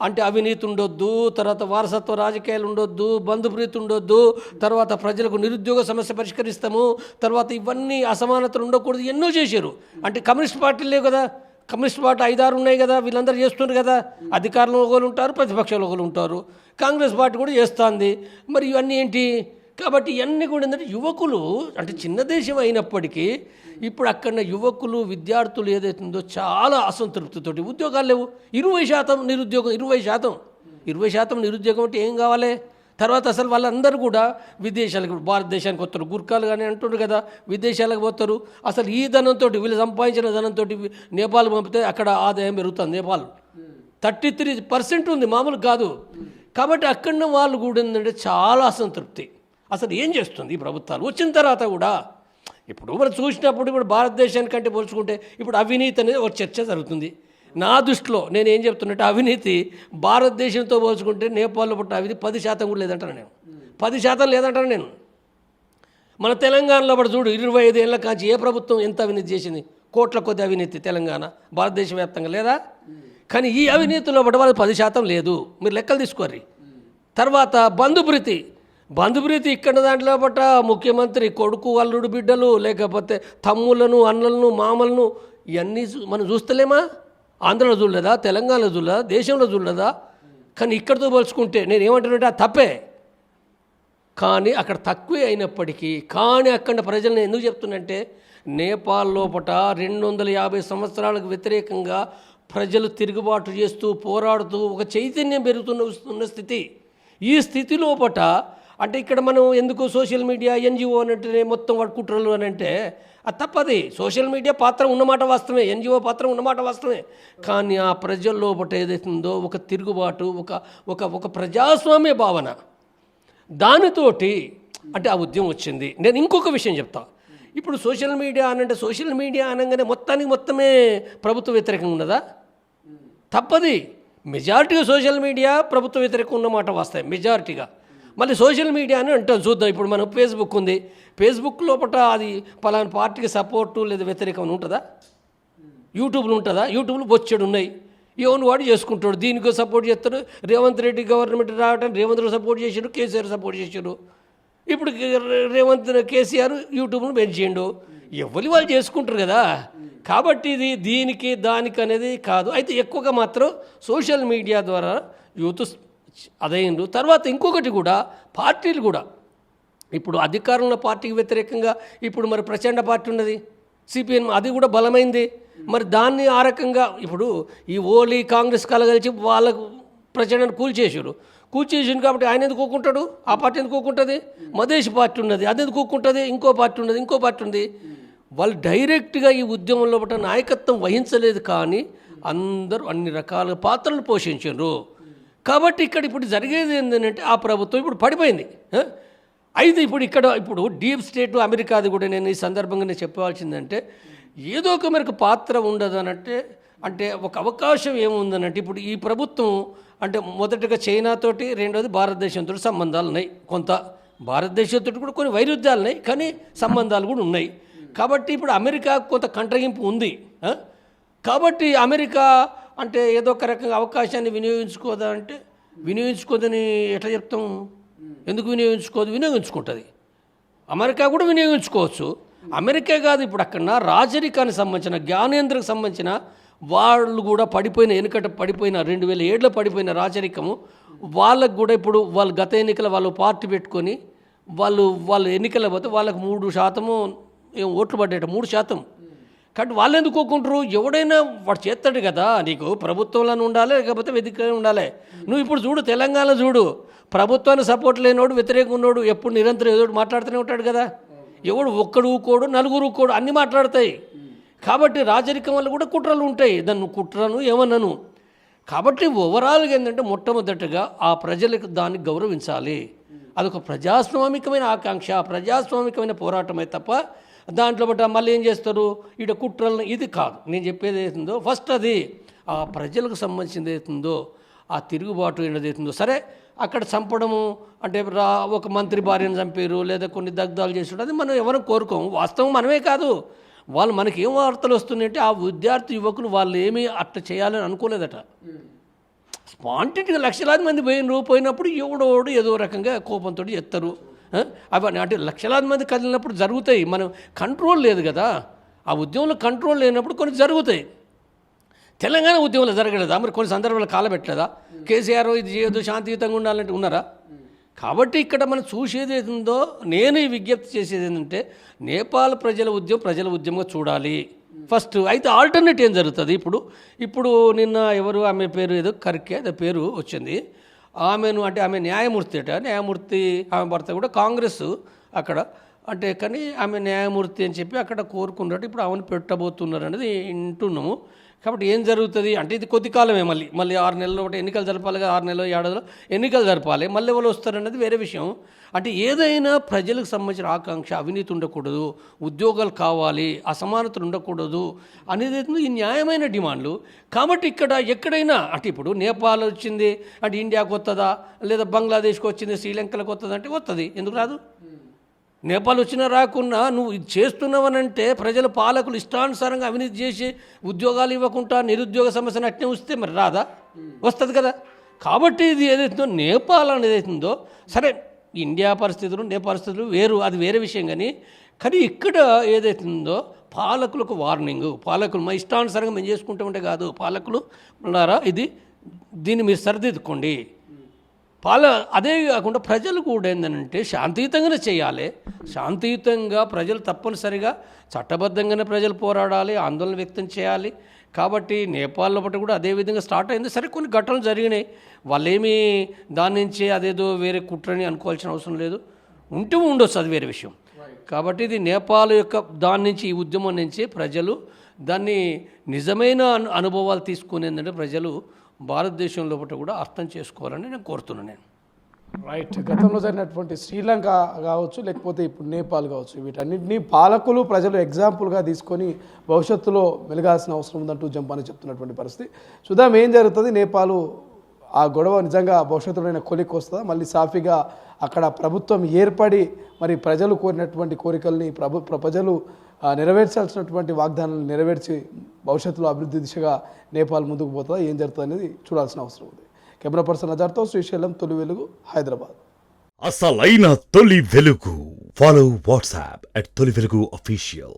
అంటే అవినీతి ఉండొద్దు, తర్వాత వారసత్వ రాజకీయాలు ఉండొద్దు, బంధుప్రీతి ఉండొద్దు, తర్వాత ప్రజలకు నిరుద్యోగ సమస్య పరిష్కరిస్తాము, తర్వాత ఇవన్నీ అసమానతలు ఉండకూడదు, ఎన్నో చేశారు. అంటే కమ్యూనిస్ట్ పార్టీలు లేవు కదా, కమ్యూనిస్ట్ పార్టీ 5-6 ఉన్నాయి కదా, వీళ్ళందరూ చేస్తున్నారు కదా. అధికారంలో ఒకరు ఉంటారు, ప్రతిపక్షంలో ఒకరు ఉంటారు. కాంగ్రెస్ పార్టీ కూడా చేస్తుంది. మరి ఇవన్నీ ఏంటి? కాబట్టి ఇవన్నీ కూడా ఏంటంటే యువకులు అంటే చిన్న దేశం అయినప్పటికీ ఇప్పుడు అక్కడ యువకులు విద్యార్థులు ఏదైతుందో చాలా అసంతృప్తితోటి, ఉద్యోగాలు లేవు. 20% నిరుద్యోగం. 20% నిరుద్యోగం అంటే ఏం కావాలి? తర్వాత అసలు వాళ్ళందరూ కూడా విదేశాలకు, భారతదేశానికి వస్తారు. గుర్ఖాలు కానీ అంటున్నారు కదా, విదేశాలకు పోతారు. అసలు ఈ ధనంతో, వీళ్ళు సంపాదించిన ధనంతో నేపాల్ పంపితే అక్కడ ఆదాయం పెరుగుతుంది. నేపాల్ 33% ఉంది, మామూలు కాదు. కాబట్టి అక్కడ వాళ్ళు కూడా ఏంటంటే చాలా అసంతృప్తి. అసలు ఏం చేస్తుంది ఈ ప్రభుత్వాలు వచ్చిన తర్వాత కూడా? ఇప్పుడు మనం చూసినప్పుడు ఇప్పుడు భారతదేశానికంటే పోల్చుకుంటే ఇప్పుడు అవినీతి అనేది ఒక చర్చ జరుగుతుంది. నా దృష్టిలో నేను ఏం చెప్తున్నట్టు అవినీతి భారతదేశంతో పోల్చుకుంటే నేపాల్లో పుట్టిన అవినీతి 10% కూడా లేదంటాను నేను. 10% లేదంటాను నేను. మన తెలంగాణలో కూడా చూడు, 25 ఏళ్ళ కాంచి ఏ ప్రభుత్వం ఎంత అవినీతి చేసింది? కోట్ల కొద్ది అవినీతి తెలంగాణ, భారతదేశ వ్యాప్తంగా లేదా? కానీ ఈ అవినీతిలో పట్ల వాళ్ళు 10% లేదు. మీరు లెక్కలు తీసుకోర్రి. తర్వాత బంధుప్రీతి ఇక్కడ దాంట్లో పట్ట ముఖ్యమంత్రి కొడుకు, అల్లుడు, బిడ్డలు, లేకపోతే తమ్ములను, అన్నలను, మామలను ఇవన్నీ మనం చూస్తలేమా? ఆంధ్రలో చూడలేదా? తెలంగాణలో చూడలేదా? దేశంలో చూడలేదా? కానీ ఇక్కడితో పోల్చుకుంటే నేను ఏమంటానంటే అది తప్పే. కానీ అక్కడ తక్కువే అయినప్పటికీ కానీ అక్కడ ప్రజలను ఎందుకు చెప్తున్నంటే నేపాల్ లోపట 250 సంవత్సరాలకు వ్యతిరేకంగా ప్రజలు తిరుగుబాటు చేస్తూ పోరాడుతూ ఒక చైతన్యం పెరుగుతున్న స్థితి. ఈ స్థితి లోపట అంటే ఇక్కడ మనం ఎందుకు సోషల్ మీడియా, ఎన్జిఓ అని అంటే మొత్తం వాడు కుట్రలు అని అంటే అది తప్పది. సోషల్ మీడియా పాత్ర ఉన్నమాట వాస్తవమే, ఎన్జిఓ పాత్ర ఉన్నమాట వాస్తవమే. కానీ ఆ ప్రజల లోపల ఏదైతుందో ఒక తిరుగుబాటు, ఒక ప్రజాస్వామ్య భావన, దానితోటి అంటే ఆ ఉద్యమం వచ్చింది. నేను ఇంకొక విషయం చెప్తా. ఇప్పుడు సోషల్ మీడియా అనంటే సోషల్ మీడియా అనగానే మొత్తమే ప్రభుత్వ వ్యతిరేకంగా ఉన్నదా? తప్పది. మెజారిటీగా సోషల్ మీడియా ప్రభుత్వ వ్యతిరేకంగా ఉన్నమాట వాస్తవం, మెజారిటీగా. మళ్ళీ సోషల్ మీడియా అని అంటాం. చూద్దాం, ఇప్పుడు మనం ఫేస్బుక్ ఉంది, ఫేస్బుక్ లోపల అది పలానా పార్టీకి సపోర్టు లేదా వ్యతిరేకం అని ఉంటుందా? యూట్యూబ్లో ఉంటుందా? యూట్యూబ్లో బొచ్చెడు ఉన్నాయి, ఎవరిని వాడు చేసుకుంటాడు. దీనికి సపోర్ట్ చేస్తారు. రేవంత్ రెడ్డి గవర్నమెంట్ రావడానికి రేవంత్ రెడ్డి సపోర్ట్ చేశారు, కేసీఆర్ సపోర్ట్ చేశారు. ఇప్పుడు కేసీఆర్ యూట్యూబ్ను పెంచేయండు, ఎవరి వాళ్ళు చేసుకుంటారు కదా. కాబట్టి ఇది దీనికి దానికి అనేది కాదు. అయితే ఎక్కువగా మాత్రం సోషల్ మీడియా ద్వారా యూత్ అదైండు. తర్వాత ఇంకొకటి కూడా, పార్టీలు కూడా ఇప్పుడు అధికారంలో పార్టీకి వ్యతిరేకంగా ఇప్పుడు మరి ప్రచండ పార్టీ ఉన్నది సిపిఎం, అది కూడా బలమైంది. మరి దాన్ని ఆ రకంగా ఇప్పుడు ఈ ఓలీ కాంగ్రెస్ కలగలిచి వాళ్ళకు ప్రచండను కూల్చేసిండు కాబట్టి ఆయన ఎందుకు కూకుంటాడు? ఆ పార్టీ ఎందుకు కూకుంటుంది? మదేశీ పార్టీ ఉన్నది, అది ఎందుకు కూకుంటుంది? ఇంకో పార్టీ ఉంది. వాళ్ళు డైరెక్ట్గా ఈ ఉద్యమంలో నాయకత్వం వహించలేదు, కానీ అందరూ అన్ని రకాల పాత్రలు పోషించారు. కాబట్టి ఇప్పుడు జరిగేది ఏంటంటే ఆ ప్రభుత్వం ఇప్పుడు పడిపోయింది. అయితే ఇప్పుడు డీప్ స్టేట్ అమెరికాది కూడా నేను ఈ సందర్భంగా నేను చెప్పవలసిందంటే, ఏదో ఒక మేరకు పాత్ర ఉండదనంటే, అంటే ఒక అవకాశం ఏముందనంటే, ఇప్పుడు ఈ ప్రభుత్వం అంటే మొదటగా చైనాతోటి, రెండోది భారతదేశంతో సంబంధాలు ఉన్నాయి. కొంత భారతదేశంతో కూడా కొన్ని వైరుధ్యాలు ఉన్నాయి, కానీ సంబంధాలు కూడా ఉన్నాయి. కాబట్టి ఇప్పుడు అమెరికా కొంత కంట్రగింపు ఉంది. కాబట్టి అమెరికా అంటే ఏదో ఒక రకంగా అవకాశాన్ని వినియోగించుకోదా అంటే, వినియోగించుకోదని ఎట్లా చెప్తాం? ఎందుకు వినియోగించుకుంటుంది. అమెరికా కూడా వినియోగించుకోవచ్చు. అమెరికా కాదు, ఇప్పుడు అక్కడ రాజరికానికి సంబంధించిన, జ్ఞానేంద్రకు సంబంధించిన వాళ్ళు కూడా పడిపోయిన 2007లో పడిపోయిన రాజరికము వాళ్ళకు కూడా ఇప్పుడు వాళ్ళు గత ఎన్నికల వాళ్ళు పార్టీ పెట్టుకొని వాళ్ళు ఎన్నికల పోతే వాళ్ళకు 3% ఓట్లు పడ్డాట, 3%. కాబట్టి వాళ్ళు ఎందుకు కోకుంటారు? ఎవడైనా వాడు చేస్తాడు కదా. నీకు ప్రభుత్వంలో ఉండాలి, లేకపోతే వ్యతిరేకంగా ఉండాలి. నువ్వు ఇప్పుడు చూడు, తెలంగాణ చూడు, ప్రభుత్వానికి సపోర్ట్ లేనివాడు, వ్యతిరేకంగా ఉన్నవాడు ఎప్పుడు నిరంతరం ఏదో మాట్లాడుతూనే ఉంటాడు కదా. ఎవడు ఒక్కడు ఊకోడు, నలుగురు ఊకోడు, అన్నీ మాట్లాడతాయి. కాబట్టి రాజరికం వల్ల కూడా కుట్రలు ఉంటాయి. దాన్ని కుట్రను ఏమన్నాను. కాబట్టి ఓవరాల్గా ఏంటంటే, మొట్టమొదటిగా ఆ ప్రజలకు దాన్ని గౌరవించాలి. అదొక ప్రజాస్వామికమైన ఆకాంక్ష, ప్రజాస్వామికమైన పోరాటమే తప్ప దాంట్లో మళ్ళీ ఏం చేస్తారు ఇటు కుట్రలను, ఇది కాదు. నేను చెప్పేది ఏదైతుందో ఫస్ట్ అది ఆ ప్రజలకు సంబంధించింది ఏదైతుందో, ఆ తిరుగుబాటు ఏదైతుందో, సరే అక్కడ చంపడము అంటే ఒక మంత్రి భార్యను చంపారు, లేదా కొన్ని దగ్ధాలు చేసాడు, అది మనం ఎవరు కోరుకోము. వాస్తవం మనమే కాదు, వాళ్ళు మనకి ఏం వార్తలు వస్తున్నాయంటే, ఆ విద్యార్థి యువకులు వాళ్ళు ఏమీ అట్లా చేయాలని అనుకోలేదట. స్పాంటిటీగా లక్షలాది మంది పోయినప్పుడు ఎవడోడు ఏదో రకంగా కోపంతో ఎత్తరు. అవన్నీ అంటే లక్షలాది మంది కదిలినప్పుడు జరుగుతాయి. మనం కంట్రోల్ లేదు కదా, ఆ ఉద్యమంలో కంట్రోల్ లేనప్పుడు కొన్ని జరుగుతాయి. తెలంగాణ ఉద్యమంలో జరగలేదా? మరి కొన్ని సందర్భాలు కాలబెట్టలేదా? కేసీఆర్ ఇది చేయదు, శాంతియుతంగా ఉండాలంటే ఉన్నారా? కాబట్టి ఇక్కడ మనం చూసేది ఏందో, నేను ఈ విజ్ఞప్తి చేసేది ఏంటంటే, నేపాల్ ప్రజల ఉద్యమంగా చూడాలి ఫస్ట్. అయితే ఆల్టర్నేట్ ఏం జరుగుతుంది? ఇప్పుడు నిన్న ఎవరు ఆమె పేరు ఏదో కర్కే అదే పేరు వచ్చింది, ఆమెను అంటే ఆమె న్యాయమూర్తి ఆమె భర్త కూడా కాంగ్రెస్ అక్కడ అంటే, కానీ ఆమె న్యాయమూర్తి అని చెప్పి అక్కడ కోరుకున్నట్టు ఇప్పుడు ఆమెను పెట్టబోతున్నారు అనేది వింటున్నాము. కాబట్టి ఏం జరుగుతుంది అంటే, ఇది కొద్ది కాలమే, మళ్ళీ 6 నెలలు ఒకటి ఎన్నికలు జరపాలి కదా, 6 నెలలో 7 ఎన్నికలు జరపాలి, మళ్ళీ ఎవరు వస్తారన్నది వేరే విషయం. అంటే ఏదైనా ప్రజలకు సంబంధించిన ఆకాంక్ష, అవినీతి ఉండకూడదు, ఉద్యోగాలు కావాలి, అసమానతలు ఉండకూడదు అనేది ఈ న్యాయమైన డిమాండ్లు. కాబట్టి ఎక్కడైనా అంటే ఇప్పుడు నేపాల్ వచ్చింది అంటే ఇండియాకు వస్తుందా, లేదా బంగ్లాదేశ్కి వచ్చింది, శ్రీలంకలకు వస్తుందా అంటే వస్తుంది, ఎందుకు రాదు? నేపాల్ వచ్చినా రాకున్నా నువ్వు ఇది చేస్తున్నావనంటే, ప్రజల పాలకులు ఇష్టానుసారంగా అవినీతి చేసి ఉద్యోగాలు ఇవ్వకుండా నిరుద్యోగ సమస్యను అట్నే వస్తే మరి రాదా? వస్తుంది కదా. కాబట్టి ఇది ఏదైతుందో నేపాల్ అనేది ఏదైతుందో, సరే ఇండియా పరిస్థితులు నేపాల్ పరిస్థితులు వేరు, అది వేరే విషయం. కానీ ఇక్కడ ఏదైతుందో పాలకులకు వార్నింగ్, పాలకులు మా ఇష్టానుసారంగా మేము చేసుకుంటూ ఉంటే కాదు, పాలకులు ఉన్నారా దీన్ని మీరు సరిదిద్దుకోండి. అదే కాకుండా ప్రజలు కూడా ఏంటంటే శాంతియుతంగానే చేయాలి. శాంతియుతంగా ప్రజలు తప్పనిసరిగా చట్టబద్ధంగానే ప్రజలు పోరాడాలి, ఆందోళన వ్యక్తం చేయాలి. కాబట్టి నేపాల్లో బట్టి కూడా అదే విధంగా స్టార్ట్ అయింది. సరే కొన్ని ఘటనలు జరిగినాయి, వాళ్ళేమీ దాని నుంచి అదేదో వేరే కుట్రని అనుకోవాల్సిన అవసరం లేదు, ఉండొచ్చు, అది వేరే విషయం. కాబట్టి ఇది నేపాల్ యొక్క దాని నుంచి ఈ ఉద్యమం నుంచి ప్రజలు దాన్ని నిజమైన అనుభవాలు తీసుకుని ఏంటంటే ప్రజలు భారతదేశం లోపల కూడా అర్థం చేసుకోవాలని నేను కోరుతున్నాను నేను. రైట్. గతంలో జరిగినటువంటి శ్రీలంక కావచ్చు, లేకపోతే ఇప్పుడు నేపాల్ కావచ్చు, వీటన్నిటినీ పాలకులు ప్రజలు ఎగ్జాంపుల్గా తీసుకొని భవిష్యత్తులో మెలగాల్సిన అవసరం ఉందంటూ జంపాని చెప్తున్నటువంటి పరిస్థితి. చూద్దాం ఏం జరుగుతుంది. నేపాల్ ఆ గొడవ నిజంగా భవిష్యత్తులో కొలిక్కి వస్తుందా, మళ్ళీ సాఫీగా అక్కడ ప్రభుత్వం ఏర్పడి మరి ప్రజలు కోరినటువంటి కోరికల్ని ప్రజలు నెరవేర్చాల్సినటువంటి వాగ్దానాలను నెరవేర్చి భవిష్యత్తులో అభివృద్ధి దిశగా నేపాల్ ముందుకు పోతుందా, ఏం జరుగుతుంది అనేది చూడాల్సిన అవసరం ఉంది. కెమెరా పర్సన్ అజార్తో శ్రీశైలం, తొలి వెలుగు, హైదరాబాద్. అసలైన తొలి వెలుగు. ఫాలో వాట్సాప్ @తొలి వెలుగు official.